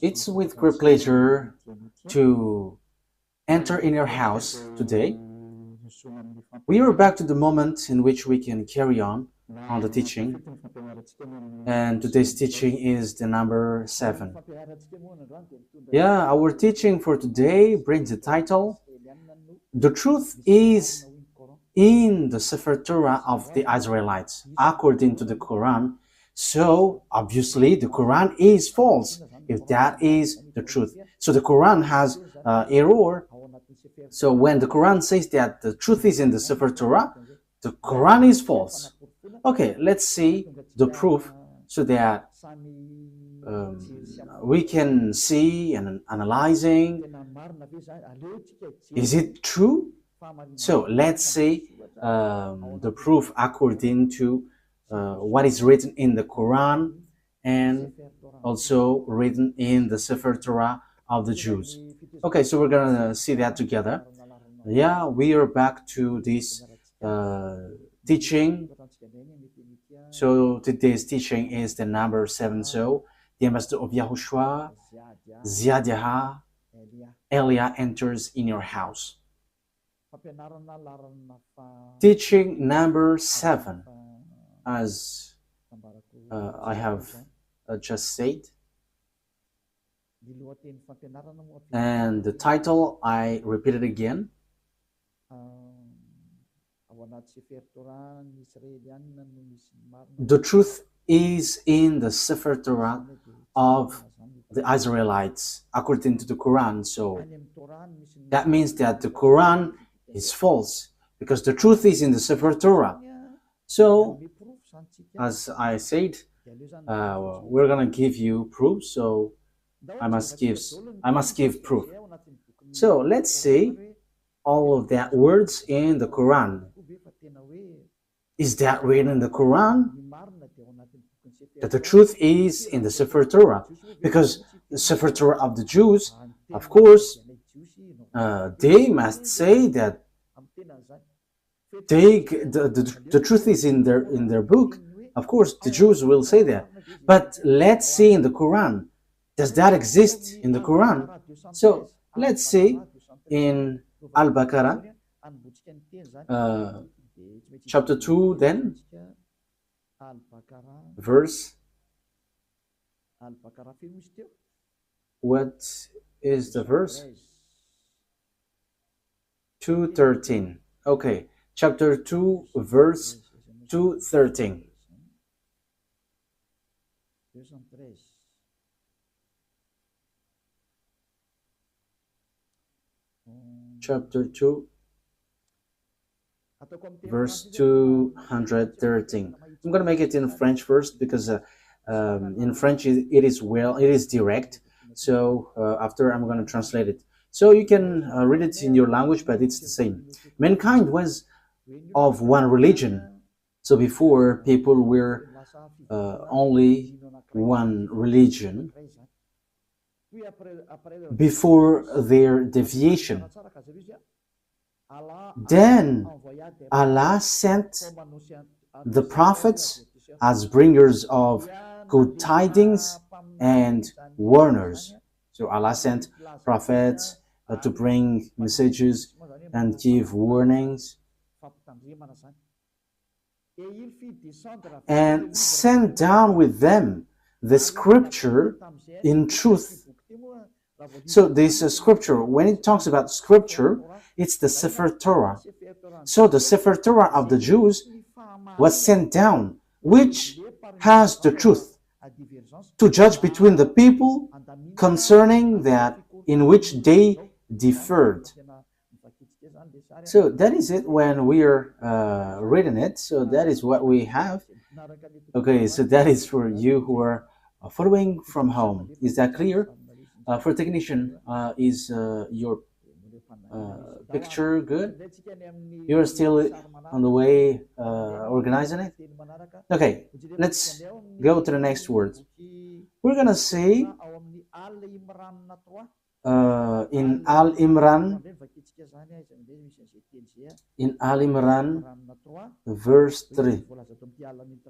It's with great pleasure to enter in your house today. We are back to the moment in which we can carry on the teaching, and today's teaching is the number 7. Yeah, our teaching for today brings the title, The Truth is in the Sefer Torah of the Israelites, according to the Quran. So, obviously, the Quran is false, if that is the truth. So, the Quran has error. So, when the Quran says that the truth is in the Sefer Torah, the Quran is false. Okay, let's see the proof so that we can see and analyzing, is it true? So let's see the proof according to what is written in the Quran and also written in the Sefer Torah of the Jews. Okay, so we're gonna see that together. Yeah, we are back to this teaching. So today's teaching is the number 7. So the ambassador of YAHOSHUAH, YAHVAH, Elia enters in your house. Teaching number 7, as I have just said, and the title I repeat it again. The truth is in the Sefer Torah of the Israelites, according to the Quran. So that means that the Quran is false, because the truth is in the Sefer Torah. So, as I said, we're gonna give you proof. So I must give proof. So let's see all of that words in the Quran. Is that written in the Quran? That the truth is in the Sefer Torah, because the Sefer Torah of the Jews, of course, they must say that the truth is in their book. Of course, the Jews will say that. But let's see in the Quran. Does that exist in the Quran? So let's see in Al-Baqarah, chapter 2, then, verse. What is the verse? 2:13. Okay, chapter 2, verse 2:13. Chapter 2, verse 213. I'm going to make it in French first, because in French it is direct. So after I'm going to translate it. So you can read it in your language, but it's the same. Mankind was of one religion. So before, people were only one religion before their deviation. Then Allah sent the prophets as bringers of good tidings and warners. So Allah sent prophets to bring messages and give warnings, and sent down with them the scripture in truth. So this scripture, when it talks about scripture, it's the Sefer Torah. So the Sefer Torah of the Jews was sent down, which has the truth to judge between the people concerning that in which they differed. So that is it when we are reading it. So that is what we have. Okay, so that is for you who are following from home. Is that clear? For technician, is your picture good? You're still on the way organizing it? Okay, let's go to the next word. We're gonna say in Al-Imran, verse 3.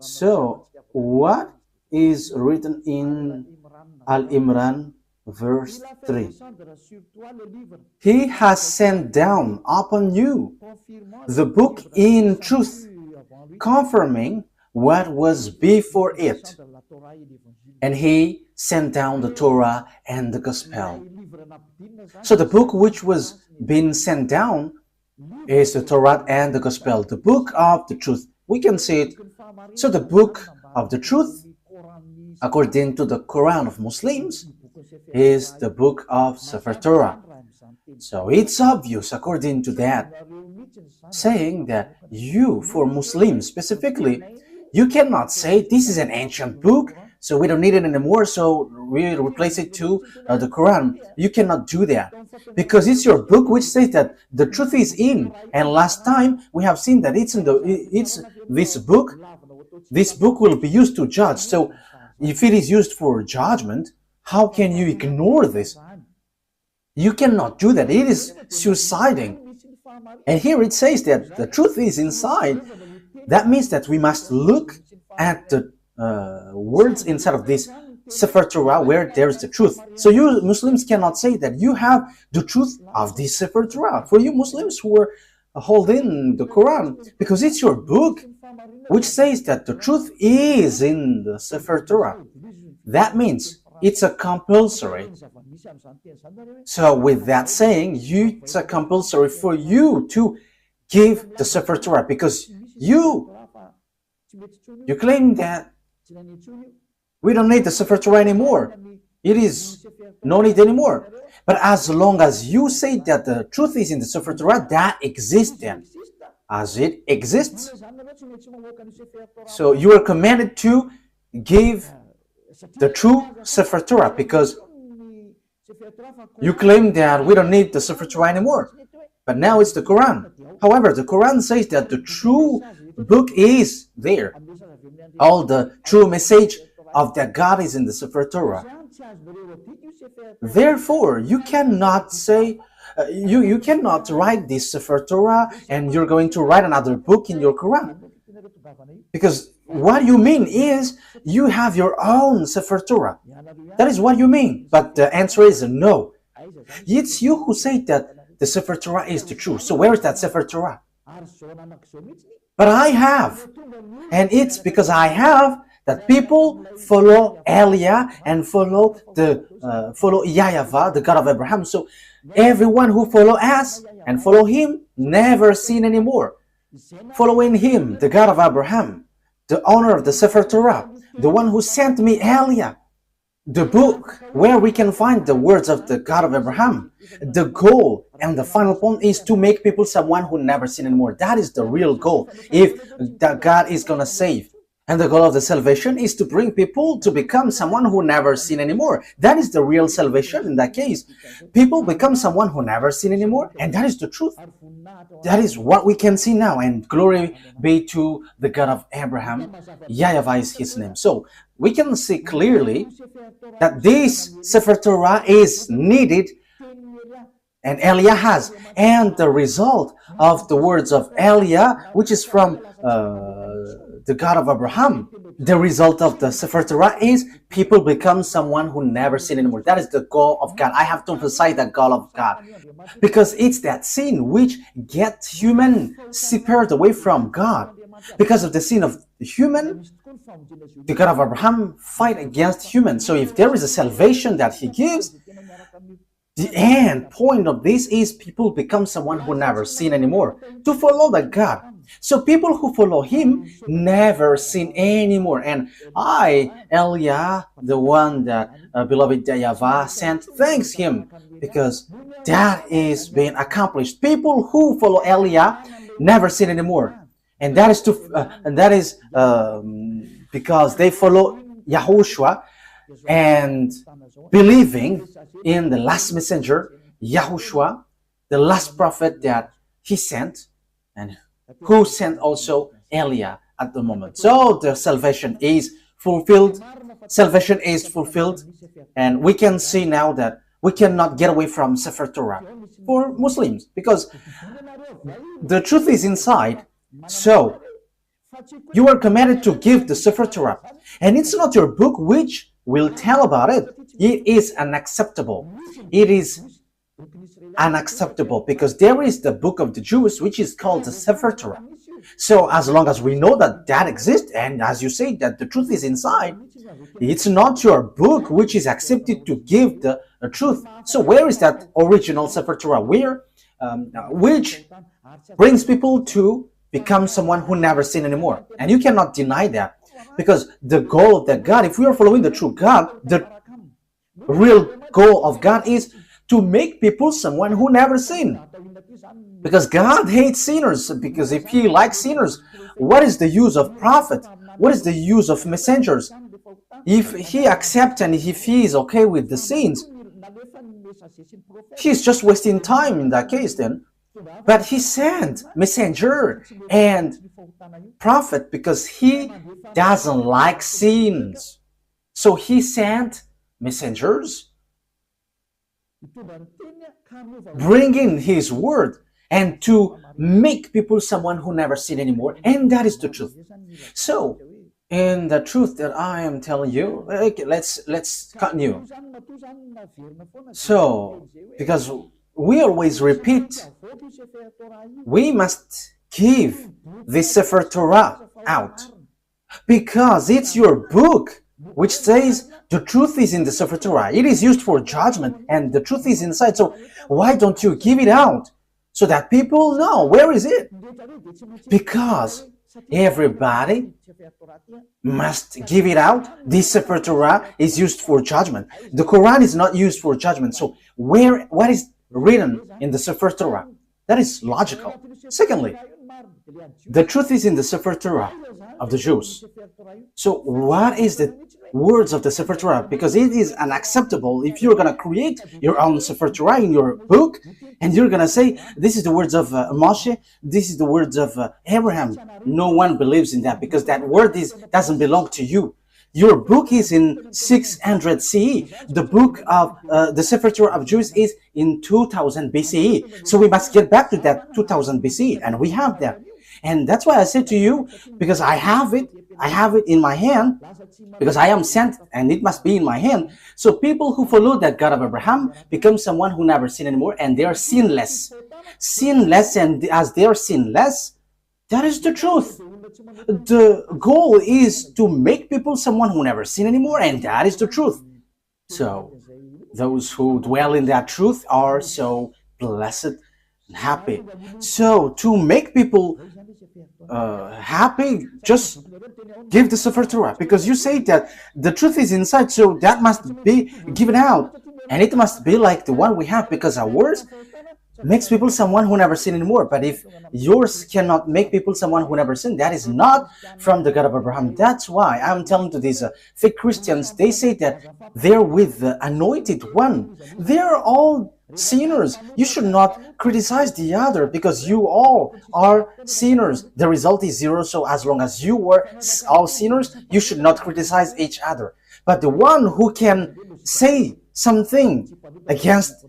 So, what is written in Al-Imran verse 3. He has sent down upon you the book in truth, confirming what was before it. And he sent down the Torah and the Gospel. So the book which was being sent down is the Torah and the Gospel, the book of the truth. We can see it. So the book of the truth, according to the Quran of Muslims, is the book of Sefer Torah. So it's obvious, according to that, saying that you, for Muslims specifically, you cannot say this is an ancient book, so we don't need it anymore, so we replace it to the Quran. You cannot do that, because it's your book which says that the truth is in. And last time we have seen that it's this book. This book will be used to judge. So if it is used for judgment, how can you ignore this? You cannot do that. It is suiciding. And here it says that the truth is inside. That means that we must look at the words inside of this Sefer Torah where there is the truth. So you Muslims cannot say that you have the truth of this Sefer Torah. For you Muslims who are holding the Quran, because it's your book which says that the truth is in the Sefer Torah. That means it's a compulsory. So with that saying, it's a compulsory for you to give the Sefer Torah, because you claim that we don't need the Sefer Torah anymore. It is no need anymore. But as long as you say that the truth is in the Sefer Torah, that exists then, as it exists. So you are commanded to give the true Sefer Torah, because you claim that we don't need the Sefer Torah anymore. But now it's the Quran. However, the Quran says that the true book is there. All the true message of that God is in the Sefer Torah. Therefore, you cannot say, you cannot write this Sefer Torah and you're going to write another book in your Quran. Because what you mean is you have your own Sefer Torah. That is what you mean. But the answer is no. It's you who say that the Sefer Torah is the truth. So where is that Sefer Torah? But I have. And it's because I have that people follow Elia and follow YAHVAH, the God of Abraham. So everyone who follow us and follow him never sin anymore. Following him, the God of Abraham, the owner of the Sefer Torah, the one who sent me Elia, the book where we can find the words of the God of Abraham. The goal and the final point is to make people someone who never sin anymore. That is the real goal. If that God is going to save. And the goal of the salvation is to bring people to become someone who never sin anymore. That is the real salvation in that case. People become someone who never sin anymore, and that is the truth. That is what we can see now, and glory be to the God of Abraham. YAHVAH is his name. So we can see clearly that this Sefer Torah is needed, and Elia has. And the result of the words of Elia, which is from the God of Abraham, the result of the Sefer Torah is people become someone who never sin anymore. That is the goal of God. I have to emphasize that goal of God, because it's that sin which gets human separated away from God. Because of the sin of the human, the God of Abraham fight against humans. So if there is a salvation that he gives, the end point of this is people become someone who never sin anymore, to follow that God. So people who follow him never sin anymore. And Elia, the one that beloved YAHVAH sent, thanks him, because that is being accomplished. People who follow Elia never sin anymore. And that is because they follow YAHOSHUAH and believing in the last messenger, YAHOSHUAH, the last prophet that he sent, and who sent also Elia at the moment. So the salvation is fulfilled. Salvation is fulfilled. And we can see now that we cannot get away from Sefer Torah for Muslims, because the truth is inside. So You are commanded to give the Sefer Torah. And it's not your book which will tell about it. It is unacceptable. It is unacceptable because there is the book of the Jews which is called the Sefer Torah. So as long as we know that that exists, and as you say that the truth is inside, it's not your book which is accepted to give the truth. So where is that original Sefer Torah? Where? Which brings people to become someone who never sin anymore. And you cannot deny that. Because the goal of that God, if we are following the true God, the real goal of God is to make people someone who never sin. Because God hates sinners. Because if He likes sinners, what is the use of prophet? What is the use of messengers? If He accepts and if He is okay with the sins, He's just wasting time in that case then. But He sent messenger and prophet because He doesn't like sins. So He sent messengers bringing His word and to make people someone who never sin anymore. And that is the truth. So, in the truth that I am telling you, okay, let's continue. So, because we always repeat, we must give the Sefer Torah out because it's your book which says the truth is in the Sefer Torah. It is used for judgment and the truth is inside. So why don't you give it out so that people know where is it? Because everybody must give it out. This Sefer Torah is used for judgment. The Quran is not used for judgment. So what is written in the Sefer Torah? That is logical. Secondly, the truth is in the Sefer Torah of the Jews. So what is the words of the Sefer Torah? Because it is unacceptable if you're going to create your own Sefer Torah in your book and you're going to say, this is the words of Moshe, this is the words of Abraham. No one believes in that because that word doesn't belong to you. Your book is in 600 CE. The book of the Sefer Torah of Jews is in 2000 BCE. So we must get back to that 2000 BCE, and we have that. And that's why I said to you, because I have it in my hand, because I am sent, and it must be in my hand. So people who follow that God of Abraham become someone who never sin anymore, and they are sinless. Sinless, and as they are sinless, that is the truth. The goal is to make people someone who never sin anymore, and that is the truth. So those who dwell in that truth are so blessed and happy. So to make people happy, just give the Sefer Torah, because you say that the truth is inside, so that must be given out, and it must be like the one we have, because ours makes people someone who never sin anymore. But if yours cannot make people someone who never sin, that is not from the God of Abraham. That's why I'm telling to these fake Christians, they say that they're with the anointed one. They're all sinners. You should not criticize the other because you all are sinners. The result is zero. So as long as you were all sinners, you should not criticize each other. But the one who can say something against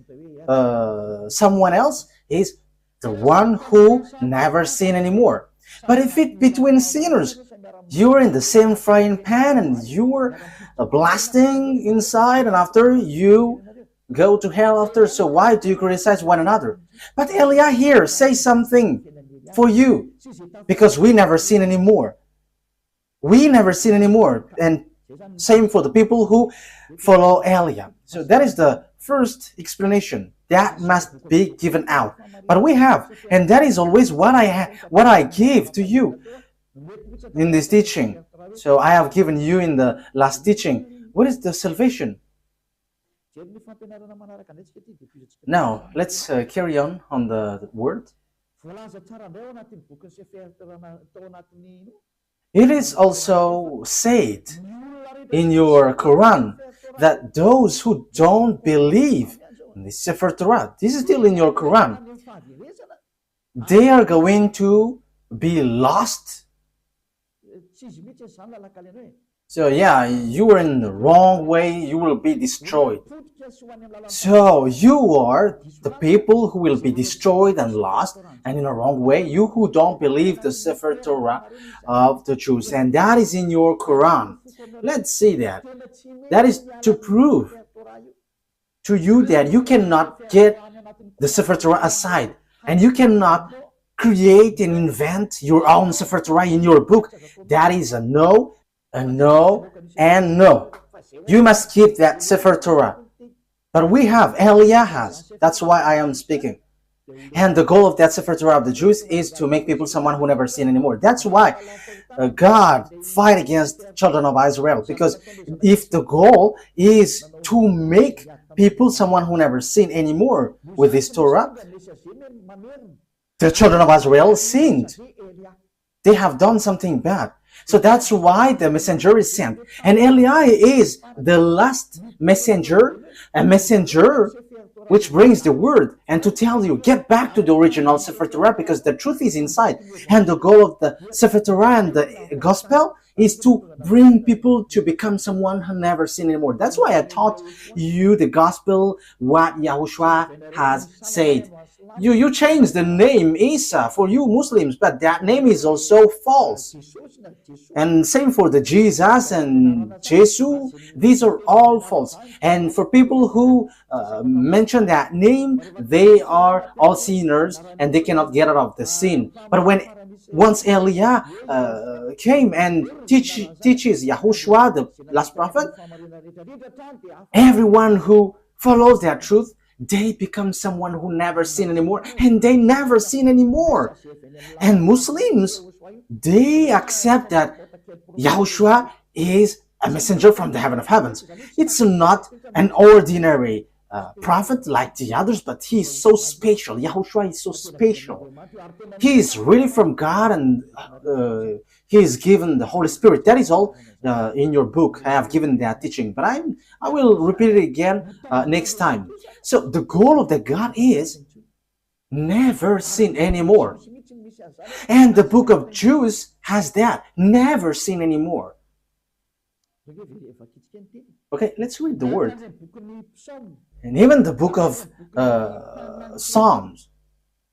someone else is the one who never sin anymore. But if it between sinners, you're in the same frying pan and you're blasting inside, and after you go to hell after, so why do you criticize one another? But Elia here says something for you, because we never sin anymore. We never sin anymore, and same for the people who follow Elia. So that is the first explanation. That must be given out. But we have, and that is always what I give to you in this teaching. So I have given you in the last teaching. What is the salvation? Now, let's carry on the word. It is also said in your Quran that those who don't believe in the Sefer Torah, this is still in your Quran, they are going to be lost. So yeah, you are in the wrong way, you will be destroyed. So you are the people who will be destroyed and lost and in a wrong way, you who don't believe the Sefer Torah of the Jews, and that is in your Quran. Let's see that. That is to prove to you that you cannot get the Sefer Torah aside, and you cannot create and invent your own Sefer Torah in your book. That is a no, and no. You must keep that Sefer Torah. But we have, Eliah has. That's why I am speaking. And the goal of that Sefer Torah of the Jews is to make people someone who never sin anymore. That's why God fight against children of Israel. Because if the goal is to make people someone who never sin anymore with this Torah, the children of Israel sinned. They have done something bad. So that's why the messenger is sent. And Eliah is the last messenger, a messenger which brings the word and to tell you, get back to the original Sefer Torah because the truth is inside. And the goal of the Sefer Torah and the gospel is to bring people to become someone who never sinned anymore. That's why I taught you the gospel, what YAHOSHUAH has said. You changed the name Isa for you Muslims, but that name is also false. And same for the Jesus and Jesus, these are all false. And for people who mention that name, they are all sinners and they cannot get out of the sin. But once Eliah came and teaches YAHOSHUAH, the last prophet, everyone who follows that truth, they become someone who never sin anymore, and they never sin anymore. And Muslims, they accept that YAHOSHUAH is a messenger from the heaven of heavens. It's not an ordinary prophet like the others, but he is so special. YAHOSHUAH is so special. He is really from God, and he is given the Holy Spirit. That is all in your book. I have given that teaching, but I will repeat it again next time. So the goal of the God is never sin anymore. And the book of Jews has that, never sin anymore. Okay, let's read the word. And even the book of Psalms,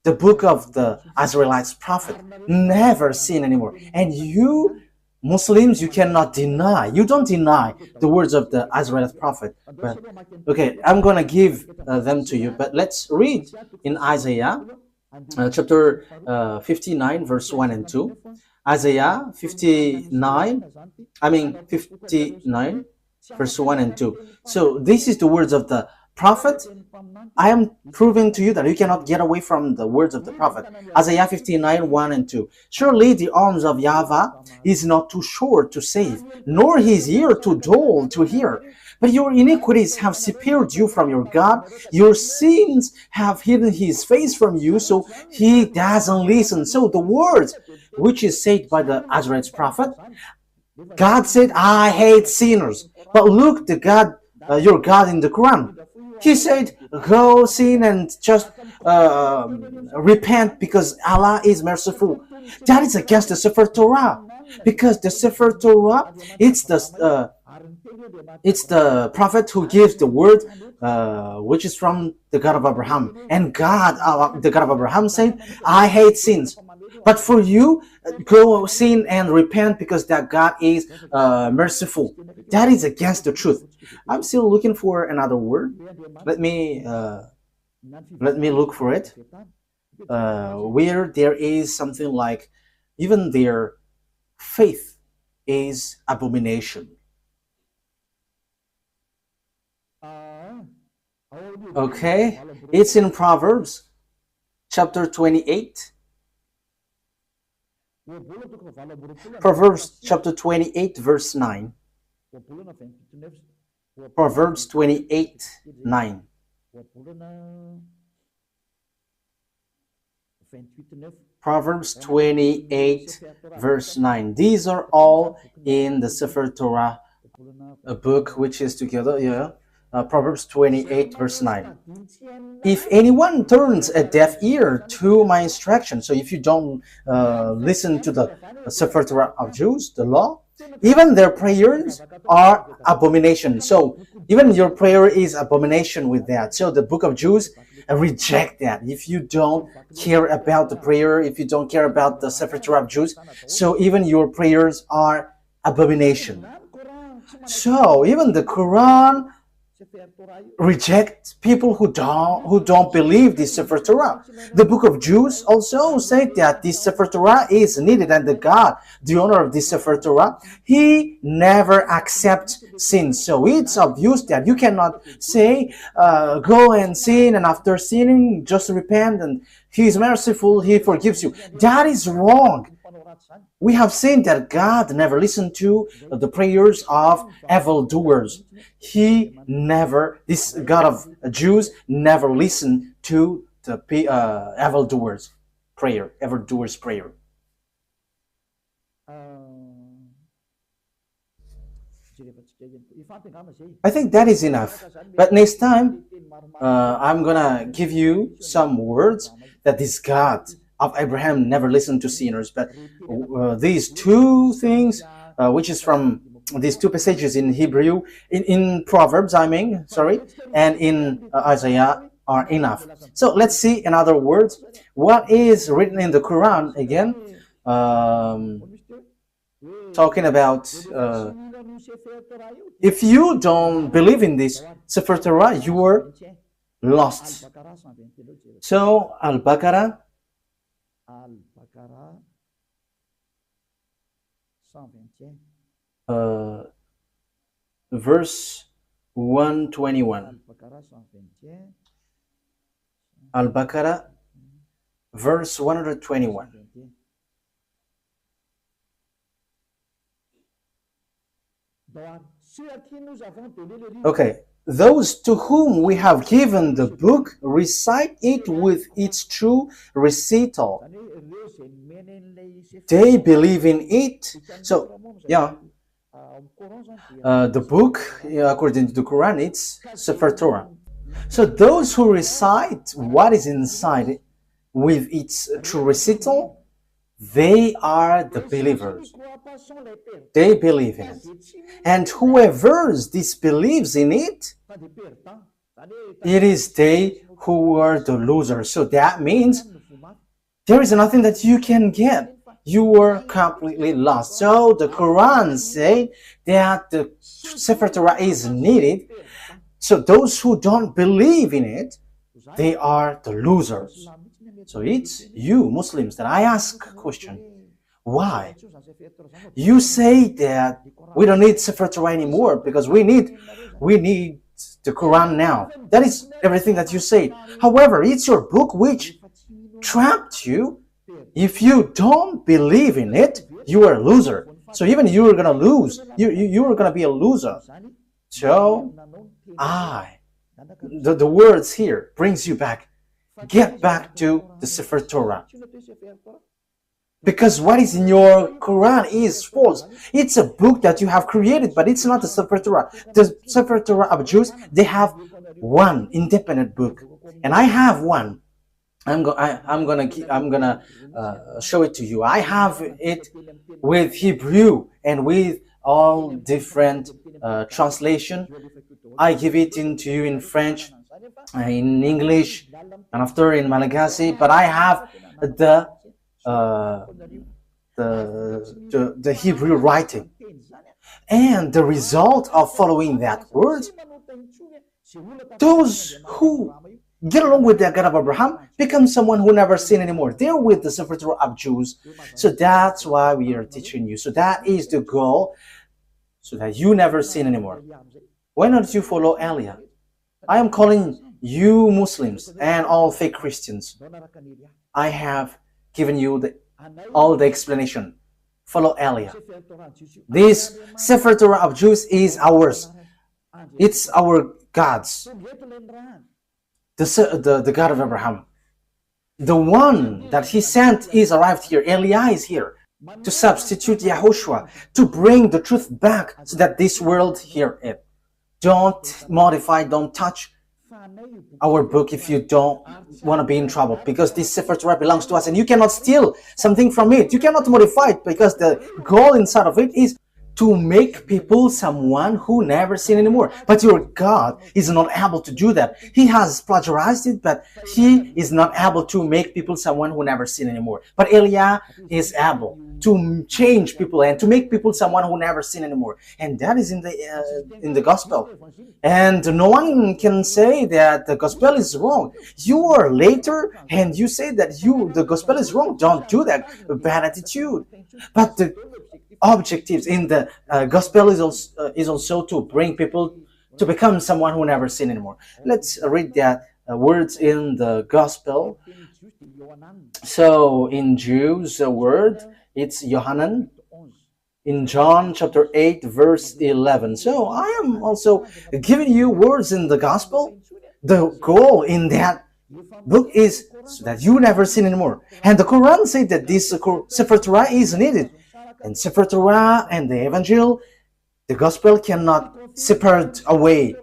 the book of the Israelites prophet, never sin anymore. And you Muslims, you cannot deny. You don't deny the words of the Israelite prophet. But okay, I'm gonna give them to you. But let's read in Isaiah chapter 59, verse 1 and 2. Isaiah 59, verse 1 and 2. So this is the words of the prophet. I am proving to you that you cannot get away from the words of the prophet. Isaiah 59, 1 and 2. Surely the arms of YAHVAH is not too short to save, nor his ear too dull to hear. But your iniquities have separated you from your God. Your sins have hidden his face from you, so he doesn't listen. So the words which is said by the Israelite prophet, God said, I hate sinners. But look, the God, your God in the Quran, he said, go sin and just repent because Allah is merciful. That is against the Sefer Torah. Because the Sefer Torah, it's the prophet who gives the word, which is from the God of Abraham. And God, the God of Abraham said, I hate sins. But for you, go sin and repent because that God is merciful. That is against the truth. I'm still looking for another word. Let me look for it. Where there is something like, even their faith is abomination. Okay, it's in Proverbs chapter 28. Proverbs chapter 28, verse 9. Proverbs 28, 9. Proverbs 28, verse 9. These are all in the Sefer Torah, a book which is together, Proverbs 28, verse 9. If anyone turns a deaf ear to my instruction, so if you don't listen to the Sefer Torah of Jews, the law, Even their prayers are abomination. So even your prayer is abomination with that. So the book of Jews reject that. If you don't care about the prayer, if you don't care about the Sefer Torah of Jews, so even your prayers are abomination. So even the Quran reject people who don't believe this Sefer Torah. The book of Jews also say that this Sefer Torah is needed, and the God, the owner of this Sefer Torah, he never accepts sin. So it's obvious that you cannot say go and sin, and after sinning just repent and he is merciful, he forgives you. That is wrong. We have seen that God never listened to the prayers of evildoers. This God of Jews never listened to the evildoers' prayer. I think that is enough. But next time, I'm gonna give you some words that this God of Abraham never listened to sinners. But these two things, which is from these two passages in Hebrew, in Proverbs, and in Isaiah, are enough. So let's see, in other words, what is written in the Quran again, talking about if you don't believe in this Sefer Torah, you are lost. So Al-Baqarah, verse 121. Al-Baqarah, verse 121. Okay, those to whom we have given the book recite it with its true recital. They believe in it. So, the book, according to the Quran, it's Sefer Torah. So those who recite what is inside it with its true recital, they are the believers. They believe in it. And whoever disbelieves in it, it is they who are the losers. So that means there is nothing that you can get. You are completely lost. So the Quran says that the Sefer Torah is needed. So those who don't believe in it, they are the losers. So it's you Muslims that I ask a question. Why? You say that we don't need Sefer Torah anymore because we need the Quran now. That is everything that you say. However, it's your book which trapped you. If you don't believe in it, you are a loser. So even you are gonna lose. You are gonna be a loser. So the words here brings you back. Get back to the Sefer Torah. Because what is in your Quran is false. It's a book that you have created, but it's not the Sefer Torah. The Sefer Torah of Jews, they have one independent book, and I have one. I'm gonna show it to you. I have it with Hebrew and with all different translation. I give it into you in French, in English, and after in Malagasy. But I have the Hebrew writing, and the result of following that word, those who get along with the God of Abraham become someone who never sin anymore. They're with the Sefer Torah of Jews. So that's why we are teaching you. So that is the goal, so that you never sin anymore. Why not you follow Elia? I am calling you Muslims and all fake Christians. I have given you all the explanation. Follow Elia. This Sefer Torah of Jews is ours. It's our God's. The God of Abraham. The one that he sent is arrived here. Elia is here to substitute YAHOSHUAH, to bring the truth back so that this world hear it. Don't modify, don't touch our book if you don't want to be in trouble, because this Sefer Torah belongs to us and you cannot steal something from it. You cannot modify it, because the goal inside of it is to make people someone who never sin anymore. But your God is not able to do that. He has plagiarized it, but he is not able to make people someone who never sin anymore. But Eliah is able to change people and to make people someone who never sin anymore. And that is in the gospel. And no one can say that the gospel is wrong. You are later and you say that the gospel is wrong. Don't do that. Bad attitude. But the objectives in the gospel is also to bring people to become someone who never sin anymore. Let's read that words in the gospel. So in Jews, the word, it's Yohanan. In John chapter 8 verse 11. So I am also giving you words in the gospel. The goal in that book is so that you never sin anymore. And the Quran said that this Sefer Torah is needed. And Sefer Torah and the Evangel, the gospel cannot separate away.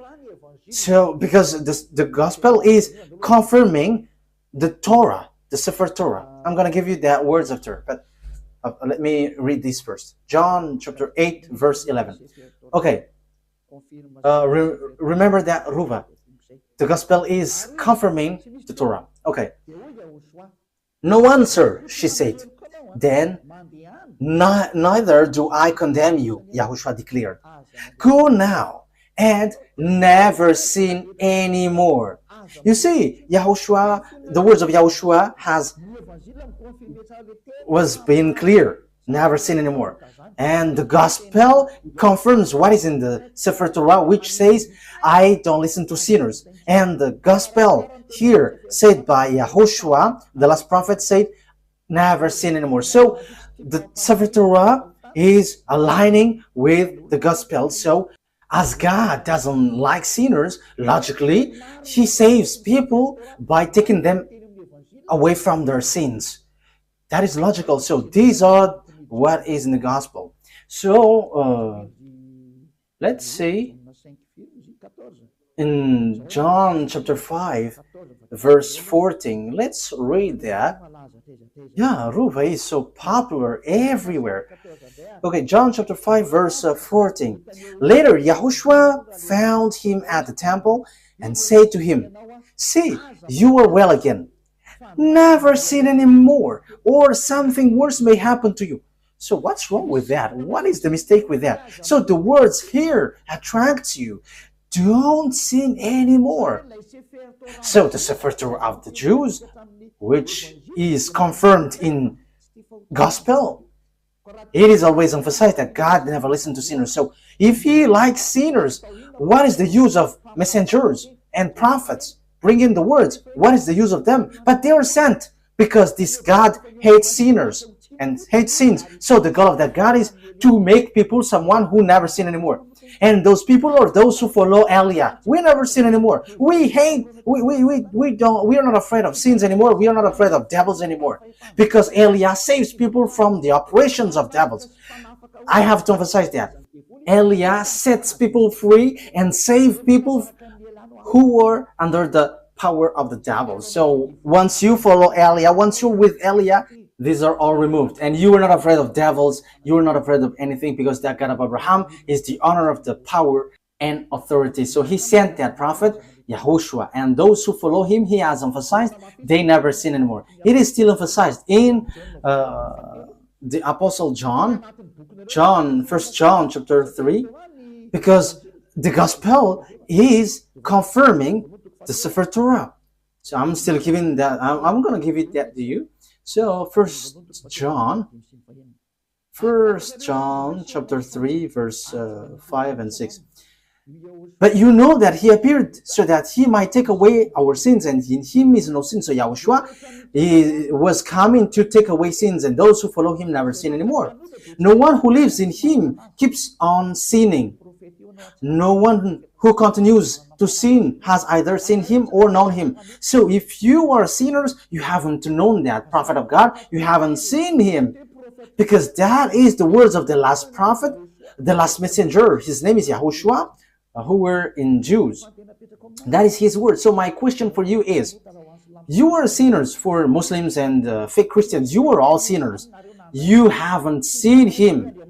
So because the gospel is confirming the Torah, the Sefer Torah. I'm going to give you that words after, but let me read this first. John chapter 8 verse 11. Okay. Remember that, Ruva. The gospel is confirming the Torah. Okay. No answer, she said. Then, neither do I condemn you, YAHOSHUAH declared. Go now and never sin anymore. You see, YAHOSHUAH, the words of YAHOSHUAH was being clear. Never sin anymore. And the gospel confirms what is in the Sefer Torah, which says, I don't listen to sinners. And the gospel here said by YAHOSHUAH, the last prophet, said, never sin anymore. So the Sefer Torah is aligning with the gospel. So as God doesn't like sinners, logically, he saves people by taking them away from their sins. That is logical. So these are what is in the gospel. So let's see in John chapter 5 verse 14. Let's read that. Yeah, Ruva is so popular everywhere. Okay, John chapter 5 verse 14. Later YAHOSHUAH found him at the temple and said to him, see, you are well again. Never sin anymore, or something worse may happen to you. So what's wrong with that? What is the mistake with that? So the words here attracts you. Don't sin anymore. So the Sefer Torah of the Jews, which is confirmed in gospel, it is always emphasized that God never listened to sinners. So if he likes sinners, what is the use of messengers and prophets bringing the words? What is the use of them? But they are sent because this God hates sinners and hates sins. So the goal of that God is to make people someone who never sin anymore. And those people are those who follow Eliah. We never sin anymore. We are not afraid of sins anymore. We are not afraid of devils anymore. Because Eliah saves people from the operations of devils. I have to emphasize that. Eliah sets people free and saves people who were under the power of the devil. So once you follow Eliah, once you're with Eliah, these are all removed. And you are not afraid of devils. You are not afraid of anything because that God of Abraham is the honor of the power and authority. So he sent that prophet, YAHOSHUAH. And those who follow him, he has emphasized, they never sin anymore. It is still emphasized in the Apostle John, 1 John chapter 3, because the gospel is confirming the Sefer Torah. So I'm still giving that, I'm going to give it that to you. So 1 John chapter 3 verse 5 and 6. But you know that he appeared so that he might take away our sins, and in him is no sin. So YAHOSHUAH was coming to take away sins, and those who follow him never sin anymore. No one who lives in him keeps on sinning. No one who continues to sin has either seen him or known him. So if you are sinners, you haven't known that prophet of God, you haven't seen him, because that is the words of the last prophet, the last messenger. His name is YAHOSHUAH, who were in Jews. That is his word. So my question for you is, you are sinners. For Muslims and fake Christians, you are all sinners. You haven't seen him.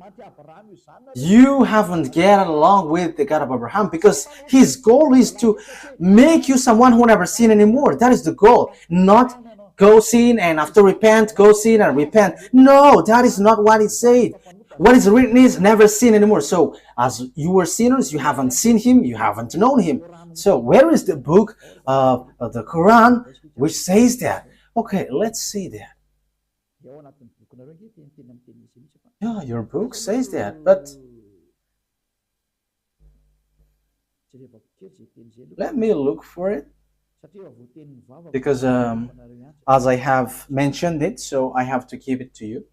You haven't get along with the God of Abraham, because his goal is to make you someone who never sin anymore. That is the goal. Not go sin and after repent, go sin and repent. No, that is not what it said. What is written is never sin anymore. So as you were sinners, you haven't seen him, you haven't known him. So where is the book of the Quran which says that? Okay, let's see that. Yeah, your book says that, but let me look for it, because as I have mentioned it, so I have to give it to you.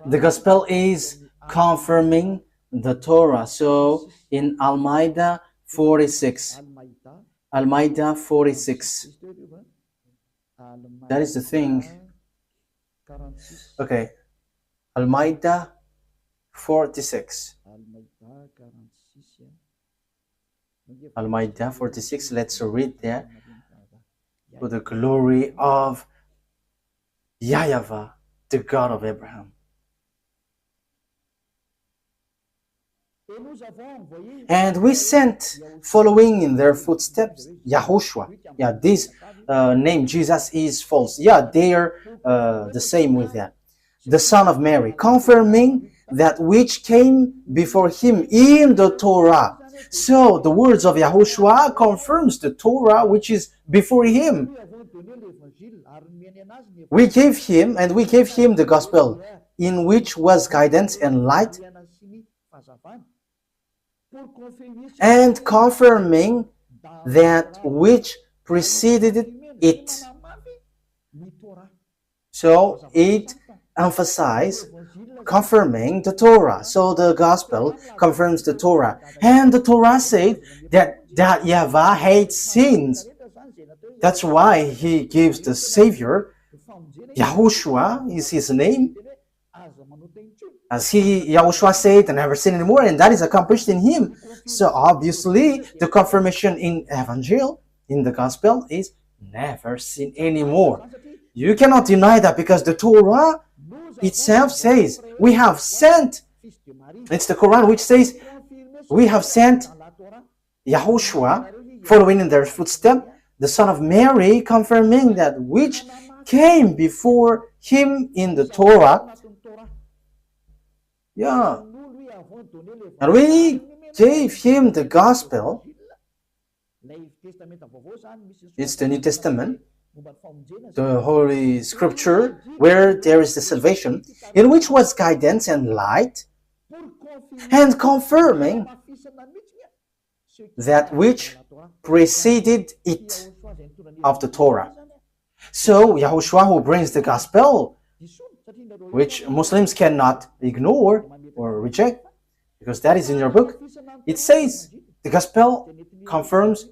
The gospel is confirming the Torah. So in Al-Ma'idah 46, Al-Ma'idah 46, that is the thing. Okay, Al-Ma'idah 46. Al-Ma'idah 46, let's read that. For the glory of YAHVAH, the God of Abraham. And we sent, following in their footsteps, YAHOSHUAH. Yeah, this name Jesus is false. Yeah, they are the same with that. The son of Mary, confirming that which came before him in the Torah. So the words of YAHOSHUAH confirms the Torah which is before him. We gave him the gospel, in which was guidance and light, and confirming that which preceded it. So it emphasizes confirming the Torah. So the gospel confirms the Torah. And the Torah said that YAHVAH hates sins. That's why he gives the Savior. YAHOSHUAH is his name. As YAHOSHUAH said, I never sin anymore, and that is accomplished in him. So obviously, the confirmation in Evangel, in the Gospel, is never sin anymore. You cannot deny that, because the Torah itself says, we have sent, it's the Quran which says, we have sent YAHOSHUAH, following in their footsteps, the son of Mary, confirming that which came before him in the Torah. Yeah. And we gave him the gospel. It's the New Testament, the Holy Scripture, where there is the salvation, in which was guidance and light, and confirming that which preceded it of the Torah. So YAHOSHUAH, who brings the gospel, which Muslims cannot ignore or reject, because that is in your book, it says the gospel confirms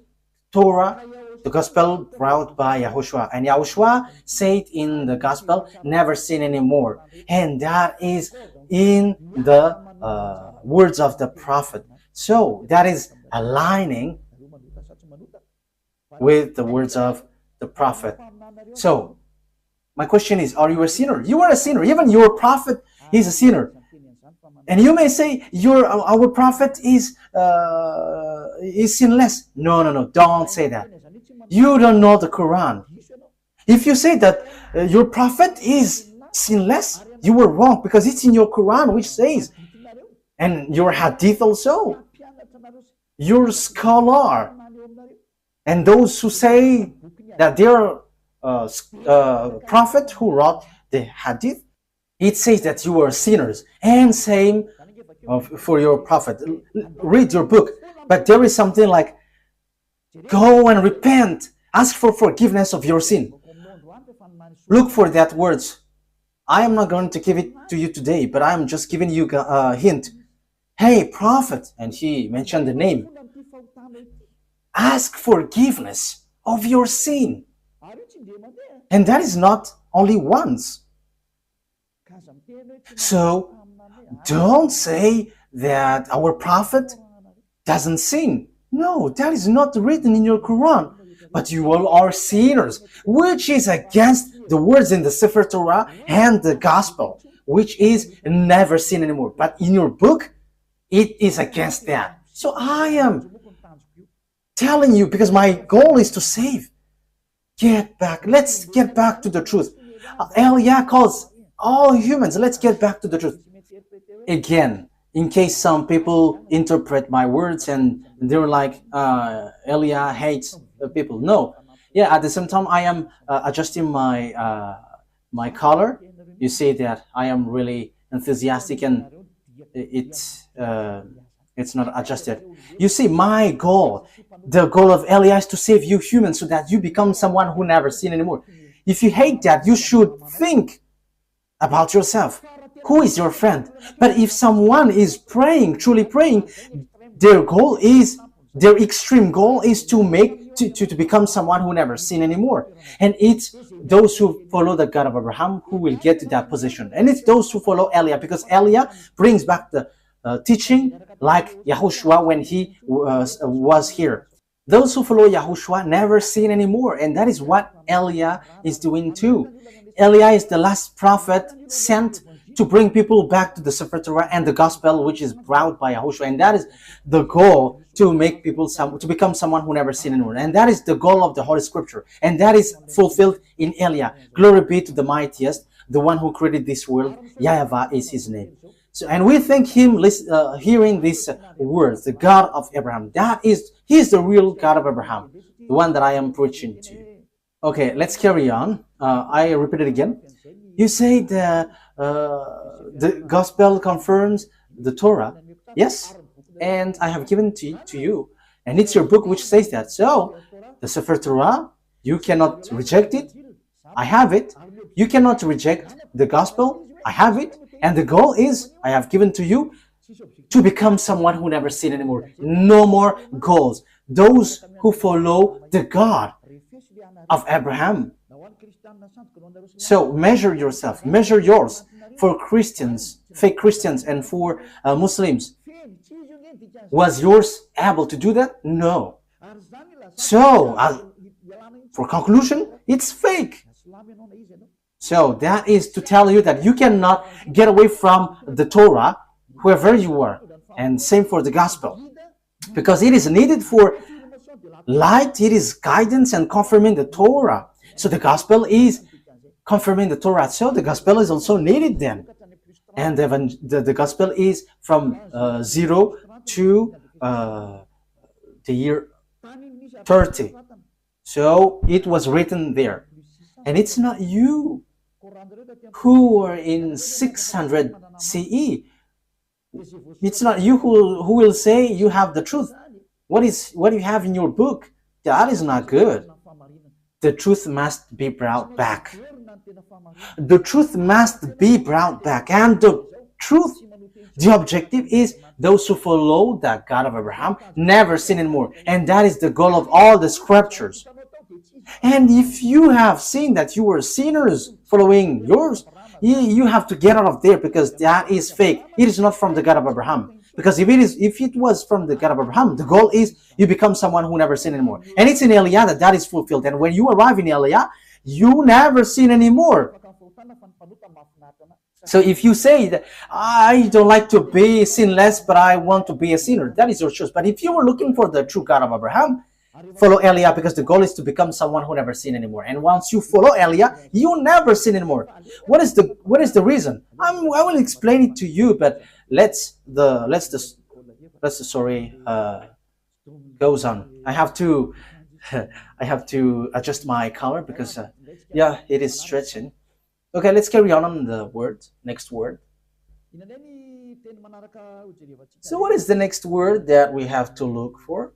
Torah, the gospel brought by YAHOSHUAH. And YAHOSHUAH said in the gospel, never sin anymore. And that is in the words of the prophet. So that is aligning with the words of the prophet. So my question is, are you a sinner? You are a sinner. Even your prophet is a sinner. And you may say, our prophet is sinless. No, don't say that. You don't know the Quran. If you say that your prophet is sinless, you were wrong, because it's in your Quran which says, and your hadith also, your scholar, and those who say that they are prophet who wrote the hadith, it says that you are sinners. And same for your prophet. Read your book. But there is something like, go and repent, ask for forgiveness of your sin. Look for that words. I am not going to give it to you today, but I am just giving you a hint. Hey, prophet, and he mentioned the name. Ask forgiveness of your sin. And that is not only once. So don't say that our prophet doesn't sin. No, that is not written in your Quran. But you all are sinners, which is against the words in the Sefer Torah and the Gospel, which is never sin anymore. But in your book, it is against that. So I am telling you, because my goal is to save. Get back. Let's get back to the truth. Eliah calls all humans. Let's get back to the truth. Again, in case some people interpret my words and they're like, Eliah hates people. No. Yeah, at the same time, I am adjusting my my color. You see that I am really enthusiastic and it's not adjusted. You see, my goal, the goal of Eliah is to save you humans so that you become someone who never sin anymore. If you hate that, you should think about yourself. Who is your friend? But if someone is praying, truly praying, their goal is, their extreme goal is to make, to become someone who never sin anymore. And it's those who follow the God of Abraham who will get to that position. And it's those who follow Eliah, because Eliah brings back the teaching like YAHOSHUAH when he was here. Those who follow YAHOSHUAH never sin anymore, and that is what Eliah is doing too. Eliah is the last prophet sent to bring people back to the Sefer Torah and the Gospel, which is brought by YAHOSHUAH, and that is the goal, to make people to become someone who never sin anymore. And that is the goal of the Holy Scripture, and that is fulfilled in Eliah. Glory be to the mightiest, the one who created this world. YAHVAH is his name. So, and we thank him hearing these words, the God of Abraham. He is the real God of Abraham, the one that I am preaching to you. Okay, let's carry on. I repeat it again. You say the Gospel confirms the Torah. Yes, and I have given to you, and it's your book which says that. So the Sefer Torah, you cannot reject it. I have it. You cannot reject the Gospel. I have it. And the goal is, I have given to you, to become someone who never sin anymore. No more goals. Those who follow the God of Abraham. So measure yourself, measure yours. For Christians, fake Christians, and for Muslims, was yours able to do that? No. So, for conclusion, it's fake. So that is to tell you that you cannot get away from the Torah, whoever you are. And same for the Gospel. Because it is needed for light, it is guidance and confirming the Torah. So the Gospel is confirming the Torah. So the Gospel is also needed then. And the Gospel is from 0 to the year 30. So it was written there. And it's not you who are in 600 CE. It's not you who will say you have the truth. What you have in your book, that is not good. The truth must be brought back. The truth must be brought back. And the truth, the objective is those who follow the God of Abraham never sin anymore. And that is the goal of all the scriptures. And if you have seen that you were sinners following yours, you have to get out of there, because that is fake. It is not from the God of Abraham. Because if it was from the God of Abraham, the goal is you become someone who never sin anymore. And it's in Eliah that is fulfilled. And when you arrive in Eliah, you never sin anymore. So if you say that I don't like to be sinless, but I want to be a sinner, that is your choice. But if you were looking for the true God of Abraham, follow Eliah, because the goal is to become someone who never sin anymore. And once you follow Eliah, you never sin anymore. What is the reason? I will explain it to you, but the story goes on. I have to adjust my color because yeah, it is stretching. Okay, let's carry on the word. Next word. So what is the next word that we have to look for?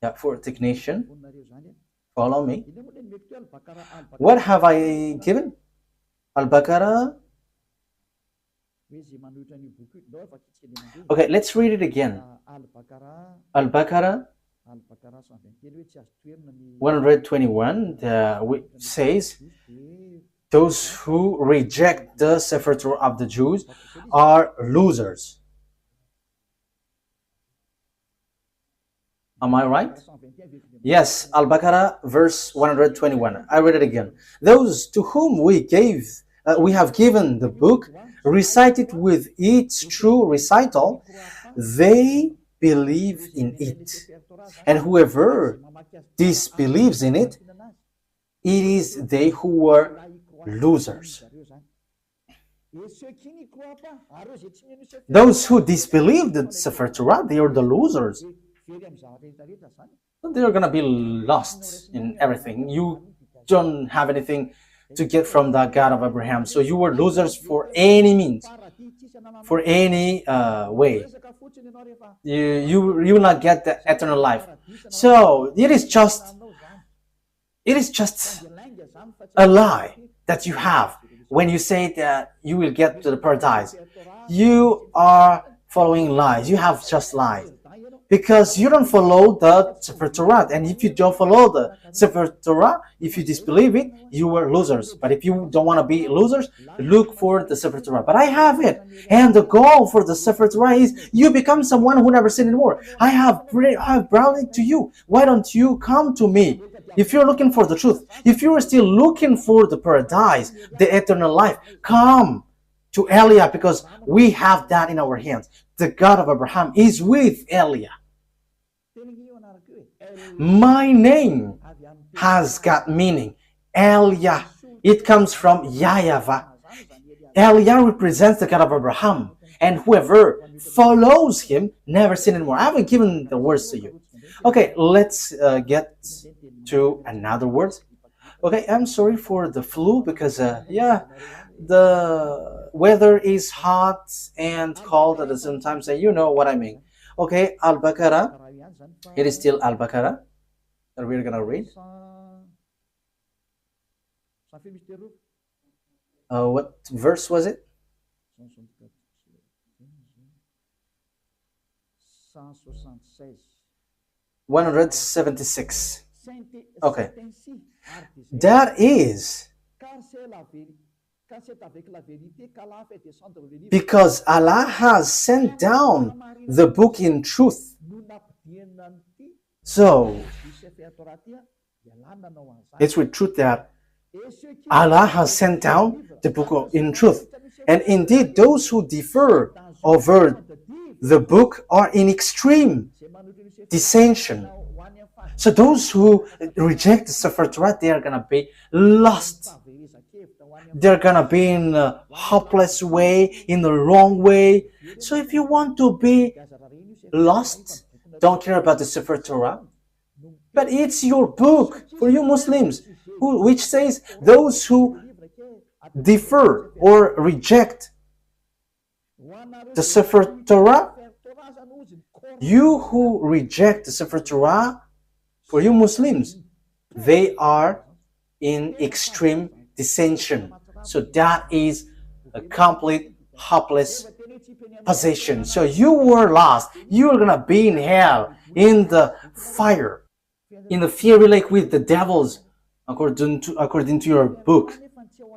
Yeah, for technician. Follow me. What have I given? Al-Baqarah. Okay, let's read it again. Al-Baqarah 121 says, those who reject the Sefer Torah of the Jews are losers. Am I right? Yes, Al-Baqarah verse 121. I read it again. Those to whom we have given the book, recite it with its true recital, they believe in it. And whoever disbelieves in it, it is they who were losers. Those who disbelieve the Sefer Torah, they are the losers. They're going to be lost in everything. You don't have anything to get from the God of Abraham. So you were losers for any means, for any way. You will not get the eternal life. So it is just a lie that you have when you say that you will get to the paradise. You are following lies. You have just lies. Because you don't follow the Sefer Torah. And if you don't follow the Sefer Torah, if you disbelieve it, you were losers. But if you don't want to be losers, look for the Sefer Torah. But I have it. And the goal for the Sefer Torah is you become someone who never sin anymore. I have brought it to you. Why don't you come to me? If you're looking for the truth, if you're still looking for the paradise, the eternal life, come to Eliah, because we have that in our hands. The God of Abraham is with Eliah. My name has got meaning. Eliah. It comes from YAHVAH. Eliah represents the God of Abraham. And whoever follows him never sin anymore. I haven't given the words to you. Okay, let's get to another word. Okay, I'm sorry for the flu because, the weather is hot and cold at the same time, so you know what I mean. Okay, Al-Baqarah. It is still Al-Baqarah that we're going to read. What verse was it? 176. Okay. That is because Allah has sent down the book in truth. So, it's with truth that Allah has sent down the book in truth. And indeed, those who differ over the book are in extreme dissension. So those who reject the Sefer Torah, they are going to be lost. They're going to be in a hopeless way, in the wrong way. So if you want to be lost, don't care about the Sefer Torah. But it's your book for you Muslims, which says those who differ or reject the Sefer Torah, you who reject the Sefer Torah, for you Muslims, they are in extreme dissension. So that is a complete hopeless position. So you were lost. You are going to be in hell, in the fire, in the fiery lake with the devils, according to your book,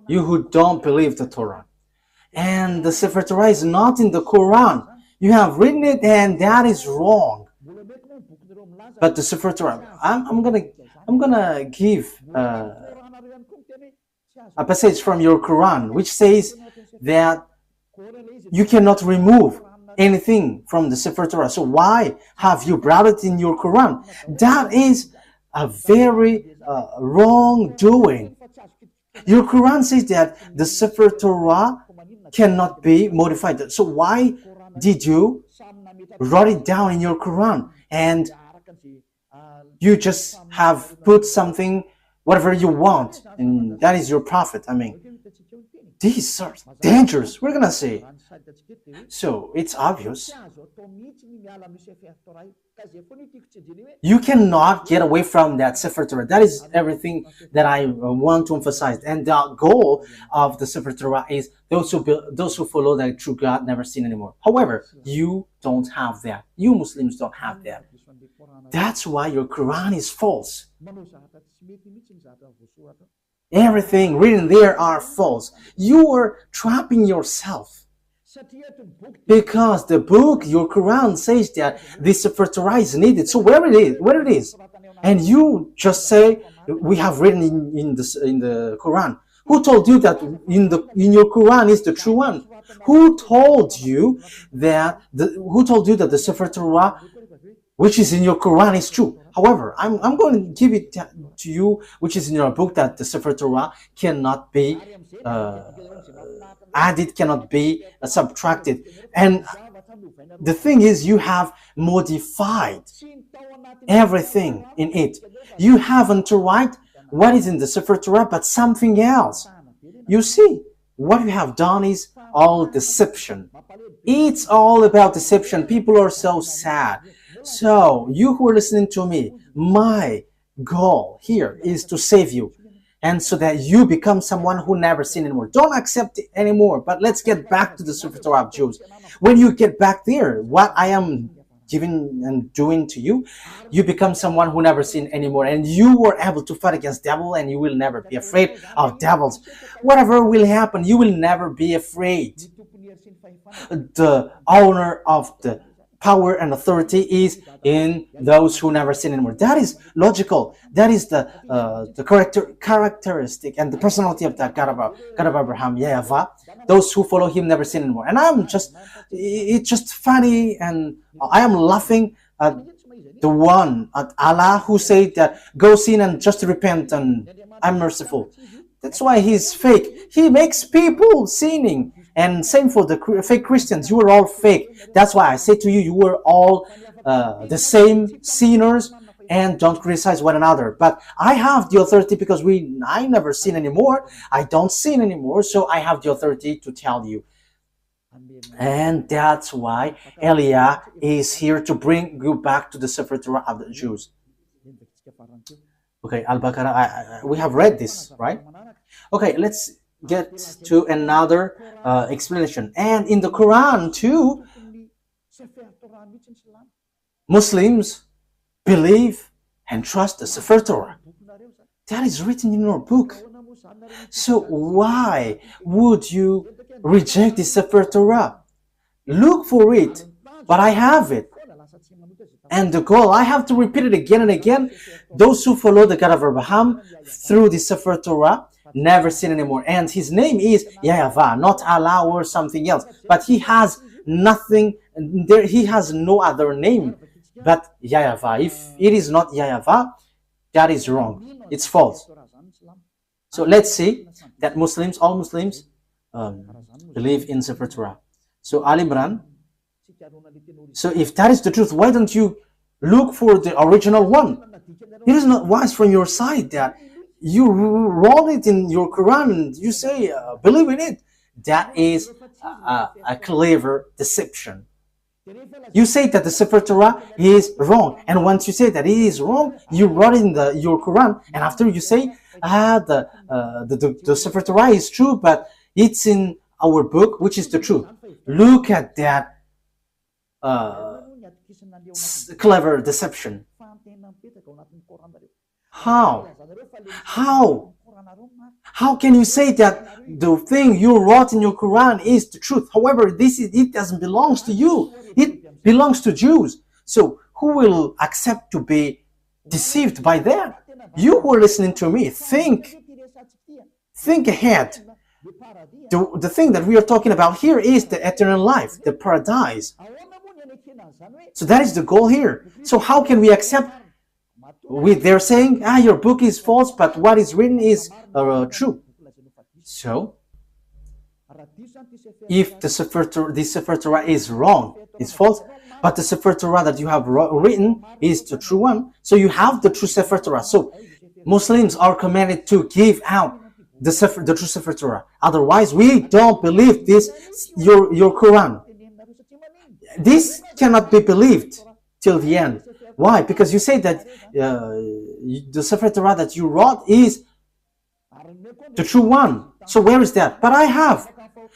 you who don't believe the Torah. And the Sefer Torah is not in the Quran. You have written it and that is wrong. But the Sefer Torah, I'm gonna give a passage from your Quran which says that you cannot remove anything from the Sefer Torah. So why have you brought it in your Quran? That is a very wrongdoing. Your Quran says that the Sefer Torah cannot be modified. So why did you write it down in your Quran and you just have put something, whatever you want, and that is your prophet? I mean, these are dangerous. We're gonna say, So it's obvious. You cannot get away from that Sefer Torah. That is everything that I want to emphasize. And the goal of the Sefer Torah is those who follow the true God never sin anymore. However, you don't have that. You Muslims don't have that. That's why your Quran is false. Everything written there are false. You are trapping yourself. Because the book, your Quran, says that this Sefer Torah is needed. So where it is, and you just say we have written in the Quran. Who told you that in your Quran is the true one? Who told you that the Sefer Torah, which is in your Quran, is true? However, I'm going to give it to you, which is in your book, that the Sefer Torah cannot be added, cannot be subtracted. And the thing is, you have modified everything in it. You haven't write what is in the Sefer Torah, but something else. You see, what you have done is all deception. It's all about deception. People are so sad. So, you who are listening to me, my goal here is to save you, and so that you become someone who never sin anymore. Don't accept it anymore. But let's get back to the Sefer Torah of Jews. When you get back there, what I am giving and doing to you, you become someone who never sin anymore, and you were able to fight against devil, and you will never be afraid of devils. Whatever will happen, you will never be afraid. The owner of the power and authority is in those who never sin anymore. That is logical. That is the characteristic and the personality of that God of Abraham, YAHVAH. Those who follow him never sin anymore. And it's just funny, and I am laughing at the one, at Allah, who said that go sin and just repent and I'm merciful. That's why he's fake. He makes people sinning. And same for the fake Christians. You are all fake. That's why I say to you, you are all the same sinners, and don't criticize one another. But I have the authority because I never sin anymore. I don't sin anymore, so I have the authority to tell you. And that's why Elia is here to bring you back to the Sefer Torah of the Jews. Okay, Al-Baqarah, we have read this, right? Okay, let's get to another explanation. And in the Quran too, Muslims believe and trust the Sefer Torah. That is written in your book. So why would you reject the Sefer Torah? Look for it, but I have it. And the goal, I have to repeat it again and again. Those who follow the God of Abraham through the Sefer Torah never sin anymore. And his name is YAHVAH, not Allah or something else. But he has nothing, he has no other name but YAHVAH. If it is not YAHVAH, that is wrong. It's false. So let's see that all Muslims believe in Sefer Torah. So Al Imran. So if that is the truth, why don't you look for the original one? It is not wise from your side that you roll it in your Quran and you say, believe in it. That is a clever deception. You say that the Sefer Torah is wrong, and once you say that it is wrong, you wrote in your Quran, and after you say, the Sefer Torah is true, but it's in our book, which is the truth. Look at that clever deception. How can you say that the thing you wrote in your Quran is the truth? However, it doesn't belong to you. It belongs to Jews. So who will accept to be deceived by that? You who are listening to me, think ahead. The thing that we are talking about here is the eternal life, the paradise. So that is the goal here. So how can we accept? They're saying, your book is false, but what is written is true. So, if the Sefer Torah is wrong, it's false, but the Sefer Torah that you have written is the true one, so you have the true Sefer Torah. So, Muslims are commanded to give out the true Sefer Torah. Otherwise, we don't believe this, your Quran. This cannot be believed till the end. Why? Because you say that the Sefer Torah that you wrote is the true one. So where is that? But I have.